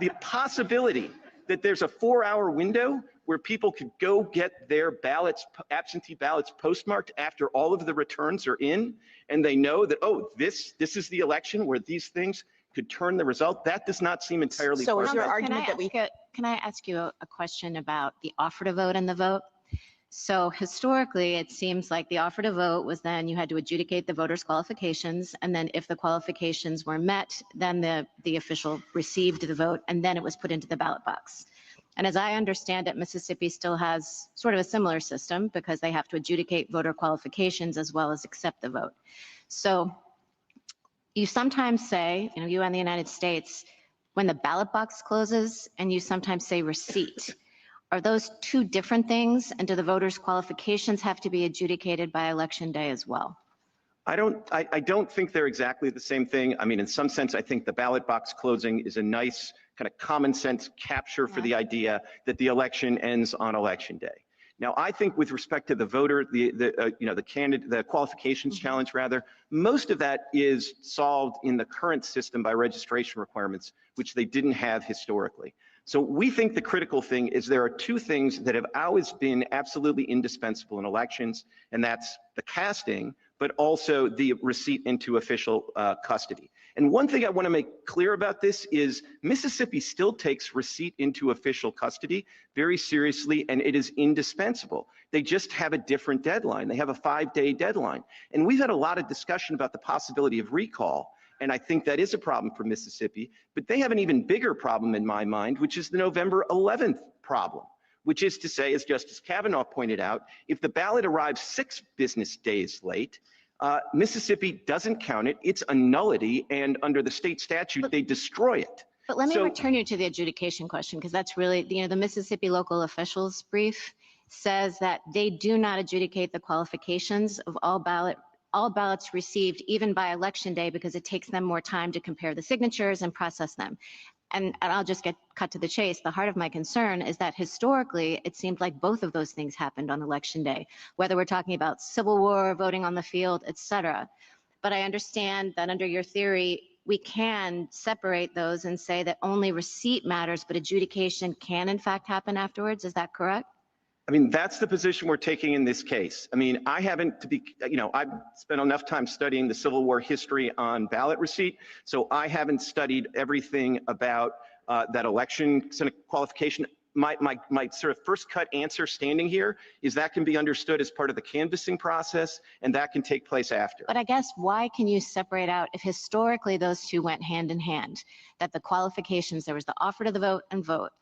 the possibility that there's a 4-hour window where people could go get their ballots, absentee ballots postmarked after all of the returns are in, and they know that, oh, this is the election where these things could turn the result, that does not seem entirely So is Can your I argument that we... ask you a question about the offer to vote and the vote? So historically, it seems like the offer to vote was then you had to adjudicate the voters' qualifications, and then if the qualifications were met, then the official received the vote, and then it was put into the ballot box. And as I understand it, Mississippi still has sort of a similar system because they have to adjudicate voter qualifications as well as accept the vote. So you sometimes say, you and the United States, when the ballot box closes, and you sometimes say receipt. Are those two different things? And do the voters' qualifications have to be adjudicated by election day as well? I don't think they're exactly the same thing. I mean, in some sense, I think the ballot box closing is a nice kind of common sense capture for the idea that the election ends on election day. Now, I think with respect to the voter, the qualifications challenge rather, most of that is solved in the current system by registration requirements, which they didn't have historically. So we think the critical thing is there are two things that have always been absolutely indispensable in elections, and that's the casting, but also the receipt into official custody. And one thing I want to make clear about this is Mississippi still takes receipt into official custody very seriously, and it is indispensable. They just have a different deadline. They have a 5-day deadline. And we've had a lot of discussion about the possibility of recall, and I think that is a problem for Mississippi, but they have an even bigger problem in my mind, which is the November 11th problem, which is to say, as Justice Kavanaugh pointed out, if the ballot arrives 6 business days late, Mississippi doesn't count it, it's a nullity, and under the state statute, they destroy it. But let me return you to the adjudication question, because that's really, the Mississippi local officials brief says that they do not adjudicate the qualifications of all ballots received even by election day because it takes them more time to compare the signatures and process them. And I'll just get cut to the chase. The heart of my concern is that historically, it seemed like both of those things happened on election day, whether we're talking about Civil War, voting on the field, et cetera. But I understand that under your theory, we can separate those and say that only receipt matters, but adjudication can in fact happen afterwards. Is that correct? I mean, that's the position we're taking in this case. I mean, I haven't, I've spent enough time studying the Civil War history on ballot receipt, so I haven't studied everything about that election qualification. My sort of first cut answer standing here is that can be understood as part of the canvassing process, and that can take place after. But I guess why can you separate out, if historically those two went hand in hand, that the qualifications, there was the offer to the vote and vote,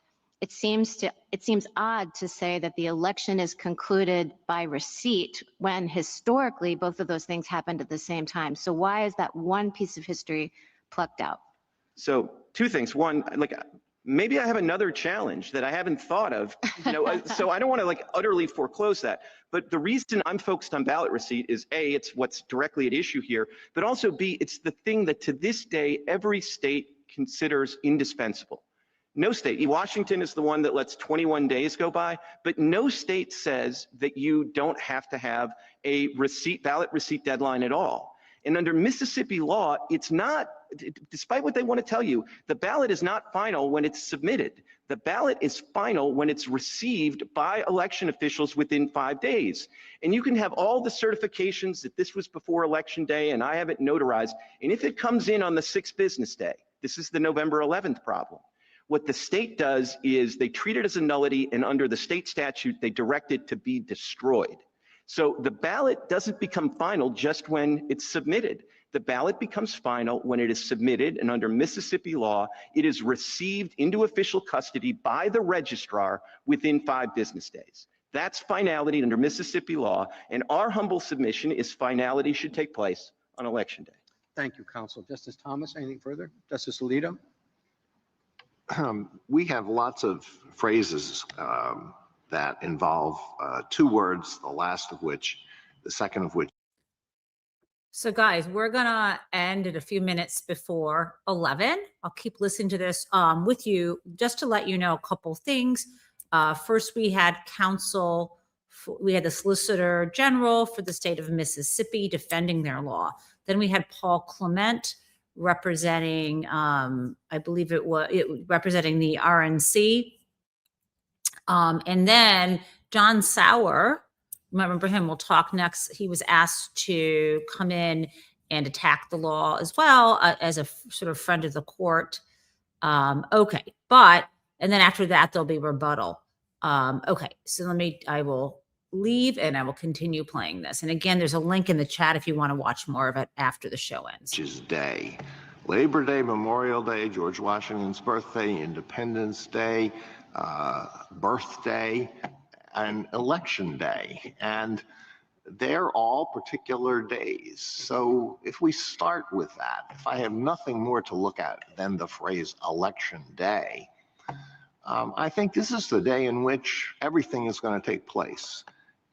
it seems odd to say that the election is concluded by receipt when historically both of those things happened at the same time. So why is that one piece of history plucked out? So two things. One, maybe I have another challenge that I haven't thought of, so I don't want to utterly foreclose that. But the reason I'm focused on ballot receipt is A, it's what's directly at issue here, but also B, it's the thing that to this day, every state considers indispensable. No state, Washington is the one that lets 21 days go by, but no state says that you don't have to have a ballot receipt deadline at all. And under Mississippi law, it's not, despite what they want to tell you, the ballot is not final when it's submitted. The ballot is final when it's received by election officials within 5 days. And you can have all the certifications that this was before election day and I have it notarized. And if it comes in on the 6th business day, this is the November 11th problem. What the state does is they treat it as a nullity, and under the state statute, they direct it to be destroyed. So the ballot doesn't become final just when it's submitted. The ballot becomes final when it is submitted, and under Mississippi law, it is received into official custody by the registrar within 5 business days. That's finality under Mississippi law, and our humble submission is finality should take place on election day. Thank you, Counsel. Justice Thomas, anything further? Justice Alito? We have lots of phrases that involve two words, the second of which. So guys, we're gonna end at a few minutes before 11. I'll keep listening to this with you just to let you know a couple things. First, we had we had the Solicitor General for the state of Mississippi defending their law. Then we had Paul Clement representing, I believe representing the RNC. And then John Sauer, remember him, we'll talk next. He was asked to come in and attack the law as well as a sort of friend of the court. Okay, and then after that, there'll be rebuttal. Okay, so I will leave and I will continue playing this. And again, there's a link in the chat if you want to watch more of it after the show ends. Day, Labor Day, Memorial Day, George Washington's birthday, Independence Day, birthday, and election day. And they're all particular days. So if we start with that, if I have nothing more to look at than the phrase election day, I think this is the day in which everything is going to take place,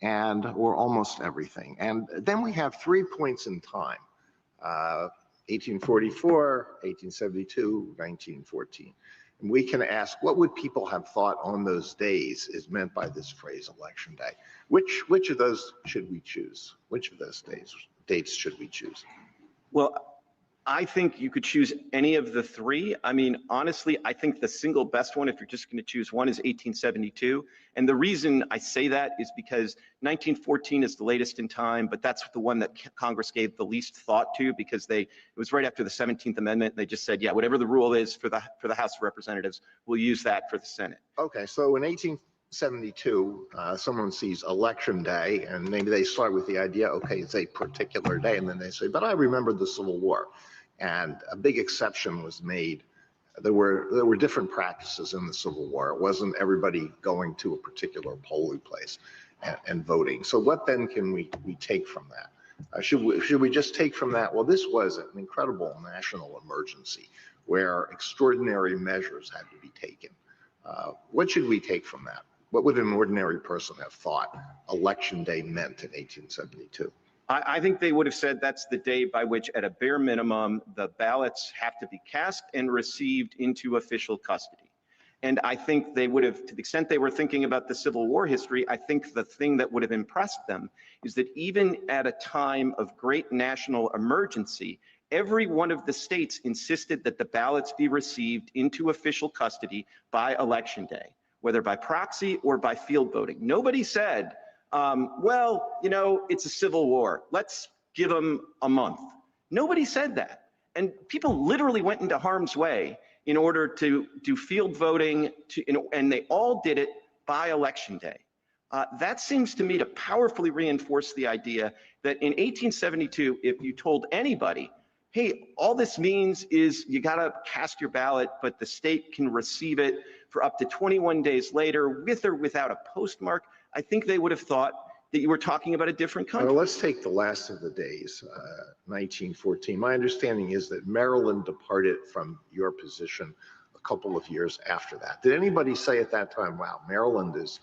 or almost everything. And then we have 3 points in time, 1844, 1872, 1914. And we can ask, what would people have thought on those days is meant by this phrase election day? Which of those should we choose? Which of those dates should we choose? Well, I think you could choose any of the three. I mean, honestly, I think the single best one, if you're just going to choose one, is 1872. And the reason I say that is because 1914 is the latest in time, but that's the one that Congress gave the least thought to, because it was right after the 17th Amendment. They just said, yeah, whatever the rule is for the House of Representatives, we'll use that for the Senate. Okay, so in 1872, someone sees election day, and maybe they start with the idea, okay, it's a particular day, and then they say, but I remember the Civil War. And a big exception was made. There were different practices in the Civil War. It wasn't everybody going to a particular polling place and voting. So what then can we take from that? Should we just take from that, well, this was an incredible national emergency where extraordinary measures had to be taken. What should we take from that? What would an ordinary person have thought election day meant in 1872? I think they would have said that's the day by which, at a bare minimum, the ballots have to be cast and received into official custody. And I think they would have, to the extent they were thinking about the Civil War history, I think the thing that would have impressed them is that even at a time of great national emergency, every one of the states insisted that the ballots be received into official custody by election day, whether by proxy or by field voting. Nobody said, well, you know, it's a civil war. Let's give them a month. Nobody said that. And people literally went into harm's way in order to do field voting, and they all did it by election day. That seems to me to powerfully reinforce the idea that in 1872, if you told anybody, hey, all this means is you got to cast your ballot, but the state can receive it for up to 21 days later with or without a postmark, I think they would have thought that you were talking about a different country. Well, let's take the last of the days, 1914. My understanding is that Maryland departed from your position a couple of years after that. Did anybody say at that time, wow, Maryland is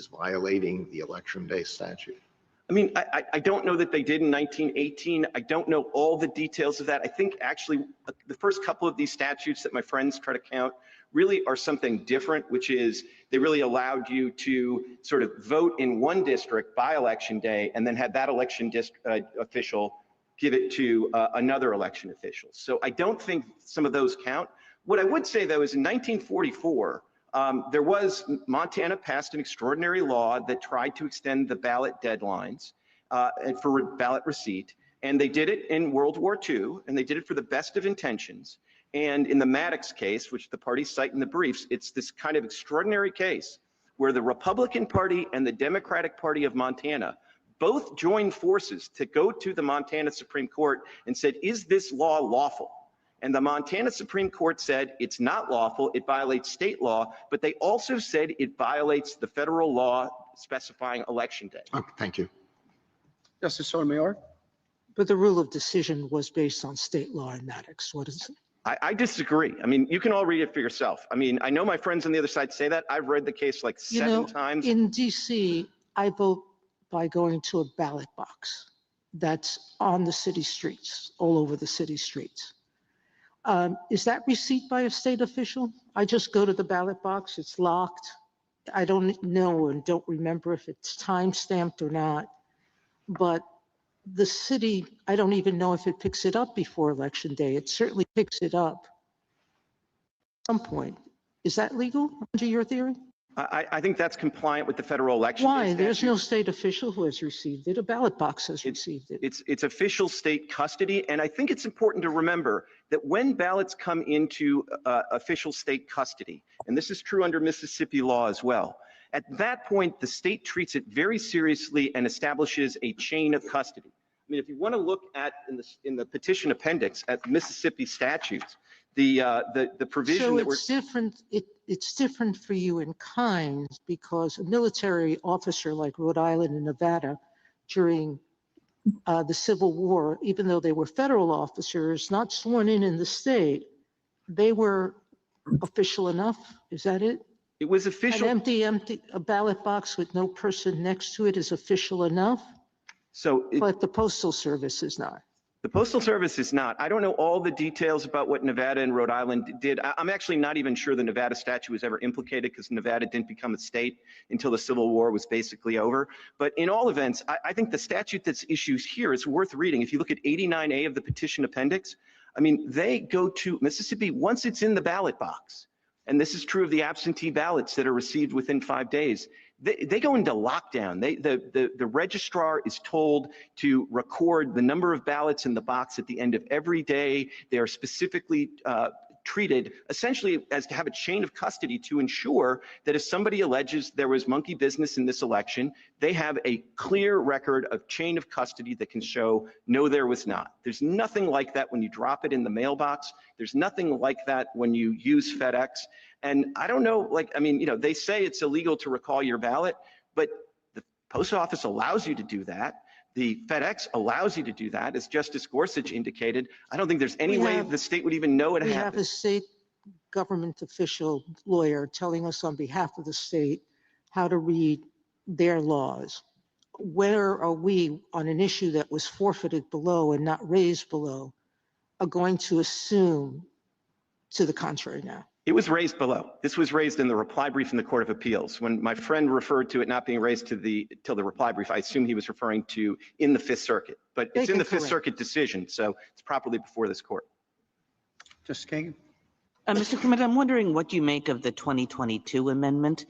violating the election day statute? I mean, I don't know that they did in 1918. I don't know all the details of that. I think actually the first couple of these statutes that my friends try to count really are something different, which is they really allowed you to sort of vote in one district by election day and then have that election official give it to another election official. So I don't think some of those count. What I would say, though, is in 1944, Montana passed an extraordinary law that tried to extend the ballot deadlines for ballot receipt. And they did it in World War II, and they did it for the best of intentions. And in the Maddox case, which the parties cite in the briefs, it's this kind of extraordinary case where the Republican Party and the Democratic Party of Montana both joined forces to go to the Montana Supreme Court and said, is this law lawful? And the Montana Supreme Court said it's not lawful, it violates state law, but they also said it violates the federal law specifying election day. Okay, thank you. Justice Sotomayor? But the rule of decision was based on state law in Maddox. What is it? I disagree. I mean, you can all read it for yourself. I mean, I know my friends on the other side say that. I've read the case like seven times. In DC, I vote by going to a ballot box that's on the city streets, all over the city streets. Is that receipt by a state official? I just go to the ballot box, it's locked. I don't know and don't remember if it's time-stamped or not, but the city, I don't even know if it picks it up before Election Day. It certainly picks it up at some point. Is that legal under your theory? I think that's compliant with the federal election. Why? There's no state official who has received it. A ballot box has received it. It's official state custody. And I think it's important to remember that when ballots come into official state custody, and this is true under Mississippi law as well, at that point, the state treats it very seriously and establishes a chain of custody. I mean, if you want to look at in the petition appendix at Mississippi statutes, the provision so that we're different. It's different for you in kinds because a military officer like Rhode Island and Nevada during the Civil War, even though they were federal officers, not sworn in the state, they were official enough. Is that it? It was official. An empty a ballot box with no person next to it is official enough. But the Postal Service is not. The Postal Service is not. I don't know all the details about what Nevada and Rhode Island did. I'm actually not even sure the Nevada statute was ever implicated because Nevada didn't become a state until the Civil War was basically over. But in all events, I think the statute that's issued here is worth reading. If you look at 89A of the petition appendix, I mean, they go to Mississippi once it's in the ballot box. And this is true of the absentee ballots that are received within 5 days. They go into lockdown. The registrar is told to record the number of ballots in the box at the end of every day. They are specifically treated essentially as to have a chain of custody to ensure that if somebody alleges there was monkey business in this election, they have a clear record of chain of custody that can show no, there was not. There's nothing like that when you drop it in the mailbox. There's nothing like that when you use FedEx. And I don't know, like, I mean, you know, they say it's illegal to recall your ballot, but the post office allows you to do that. The FedEx allows you to do that, as Justice Gorsuch indicated. I don't think there's any way the state would even know it happened. We have a state government official lawyer telling us on behalf of the state how to read their laws. Where are we on an issue that was forfeited below and not raised below are going to assume to the contrary now? It was raised below. This was raised in the reply brief in the Court of Appeals. When my friend referred to it not being raised till the reply brief, I assume he was referring to in the Fifth Circuit. But it's in the Fifth Circuit decision, so it's properly before this court. Justice Kagan? Mr. Clement, I'm wondering what you make of the 2022 amendment,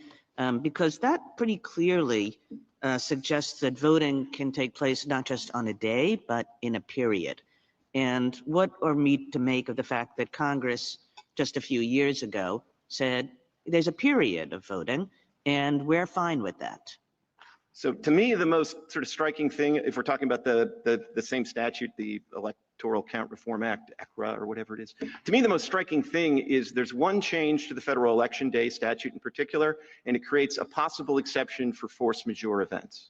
because that pretty clearly suggests that voting can take place not just on a day, but in a period. And what are we to make of the fact that Congress just a few years ago said there's a period of voting and we're fine with that? So to me, the most sort of striking thing, if we're talking about the same statute, the Electoral Count Reform Act, ECRA or whatever it is, to me the most striking thing is there's one change to the federal election day statute in particular, and it creates a possible exception for force majeure events.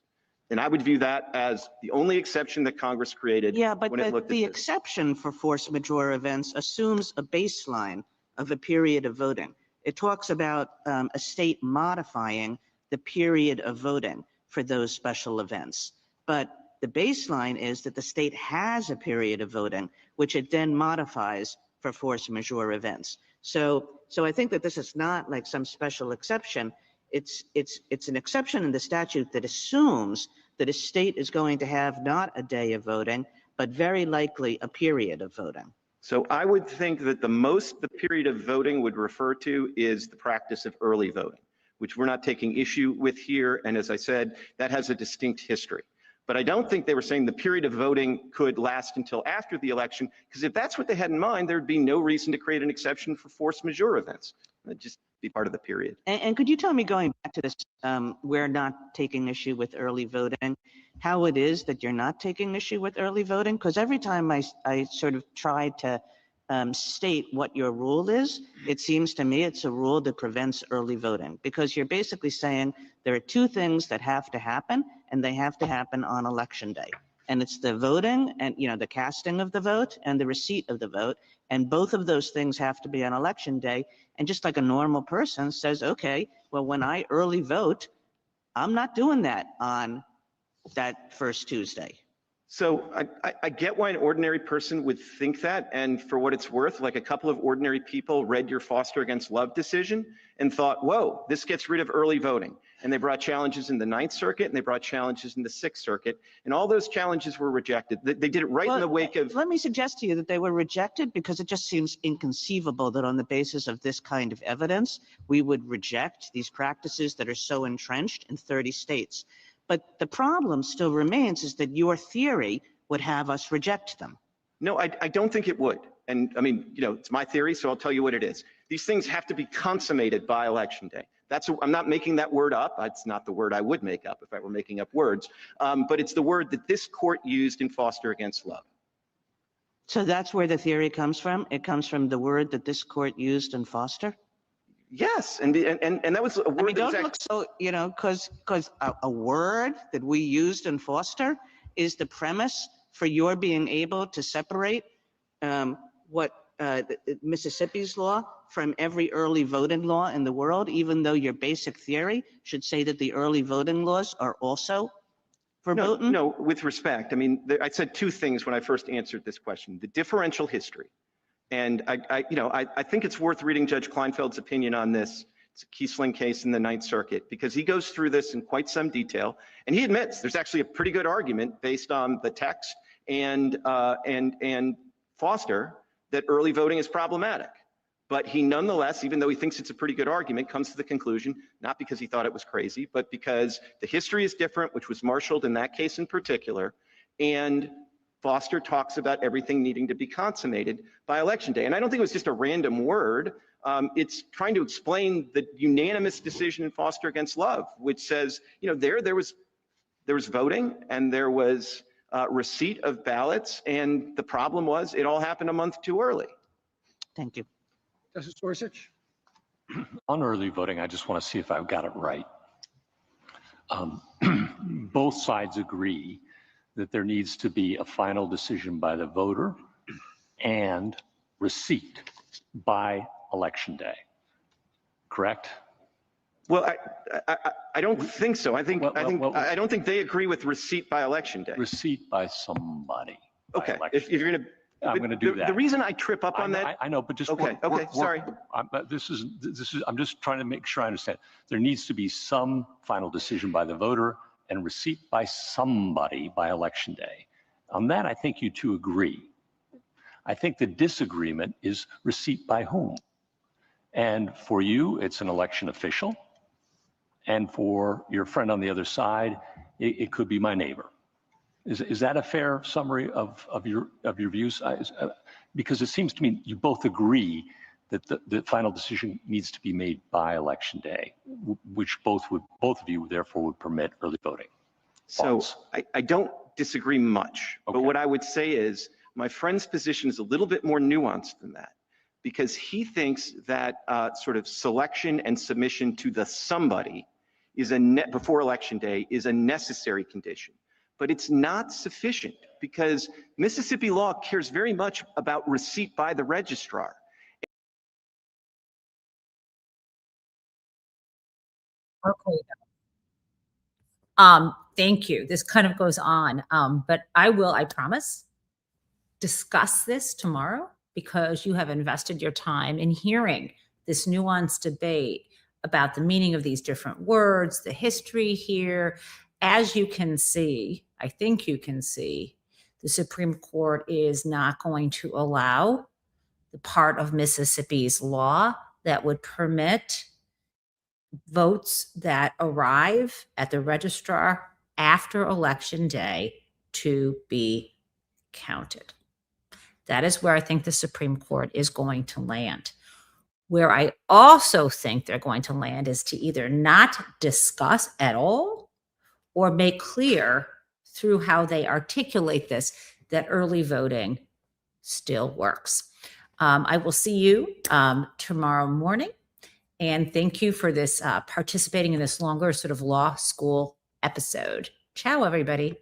And I would view that as the only exception that Congress created. Yeah, but when it looked the at this. exception for force majeure events assumes a baseline of a period of voting. It talks about a state modifying the period of voting for those special events. But the baseline is that the state has a period of voting, which it then modifies for force majeure events. So I think that this is not like some special exception. It's an exception in the statute that assumes that a state is going to have not a day of voting, but very likely a period of voting. So I would think that the period of voting would refer to is the practice of early voting, which we're not taking issue with here. And as I said, that has a distinct history. But I don't think they were saying the period of voting could last until after the election, because if that's what they had in mind, there'd be no reason to create an exception for force majeure events. It'd just be part of the period. And could you tell me, going back to this, we're not taking issue with early voting, how it is that you're not taking issue with early voting? Because every time I sort of try to state what your rule is, it seems to me it's a rule that prevents early voting, because you're basically saying there are two things that have to happen, and they have to happen on election day. and it's the voting and, the casting of the vote and the receipt of the vote. And both of those things have to be on election day. And just like a normal person says, okay, well, when I early vote, I'm not doing that on that first Tuesday. So I get why an ordinary person would think that, and for what it's worth, like a couple of ordinary people read your Foster against Love decision and thought, whoa, this gets rid of early voting. And they brought challenges in the Ninth Circuit and they brought challenges in the Sixth Circuit, and all those challenges were rejected. They did it right in the wake of... Let me suggest to you that they were rejected because it just seems inconceivable that on the basis of this kind of evidence, we would reject these practices that are so entrenched in 30 states. But the problem still remains is that your theory would have us reject them. No, I don't think it would. And I mean, it's my theory, so I'll tell you what it is. These things have to be consummated by election day. I'm not making that word up. It's not the word I would make up if I were making up words. But it's the word that this court used in Foster against Love. So that's where the theory comes from? It comes from the word that this court used in Foster? Yes, and that was a word. I mean, don't look so, because a word that we used in Foster is the premise for your being able to separate Mississippi's law from every early voting law in the world, even though your basic theory should say that the early voting laws are also verboten? No, with respect. I mean, I said two things when I first answered this question. The differential history. And I think it's worth reading Judge Kleinfeld's opinion on this. It's a Kiesling case in the Ninth Circuit because he goes through this in quite some detail, and he admits there's actually a pretty good argument based on the text and Foster that early voting is problematic. But he nonetheless, even though he thinks it's a pretty good argument, comes to the conclusion, not because he thought it was crazy, but because the history is different, which was marshaled in that case in particular, and Foster talks about everything needing to be consummated by election day. And I don't think it was just a random word. It's trying to explain the unanimous decision in Foster against Love, which says, there was voting and there was receipt of ballots, and the problem was it all happened a month too early. Thank you. Justice Gorsuch? On early voting, I just want to see if I've got it right. Both sides agree that there needs to be a final decision by the voter and receipt by election day, correct? Well, I don't think so. I don't think they agree with receipt by election day. Receipt by somebody. Okay, if you're going to, I'm going to do that. The reason I trip up on that. I know, but just okay. Sorry. This is. I'm just trying to make sure I understand. There needs to be some final decision by the voter and receipt by somebody by election day. On that, I think you two agree. I think the disagreement is receipt by whom. And for you, it's an election official. And for your friend on the other side, it could be my neighbor. Is that a fair summary of your views? Because it seems to me you both agree that the final decision needs to be made by election day, which both of you therefore would permit early voting. So I don't disagree much, but what I would say is my friend's position is a little bit more nuanced than that, because he thinks that sort of selection and submission to the somebody is before election day is a necessary condition. But it's not sufficient because Mississippi law cares very much about receipt by the registrar. Okay. Thank you. This kind of goes on, but I promise, discuss this tomorrow because you have invested your time in hearing this nuanced debate about the meaning of these different words, the history here. As you can see, I think you can see, the Supreme Court is not going to allow the part of Mississippi's law that would permit votes that arrive at the registrar after election day to be counted. That is where I think the Supreme Court is going to land. Where I also think they're going to land is to either not discuss at all or make clear through how they articulate this that early voting still works. I will see you tomorrow morning. And thank you for this participating in this longer sort of law school episode. Ciao, everybody.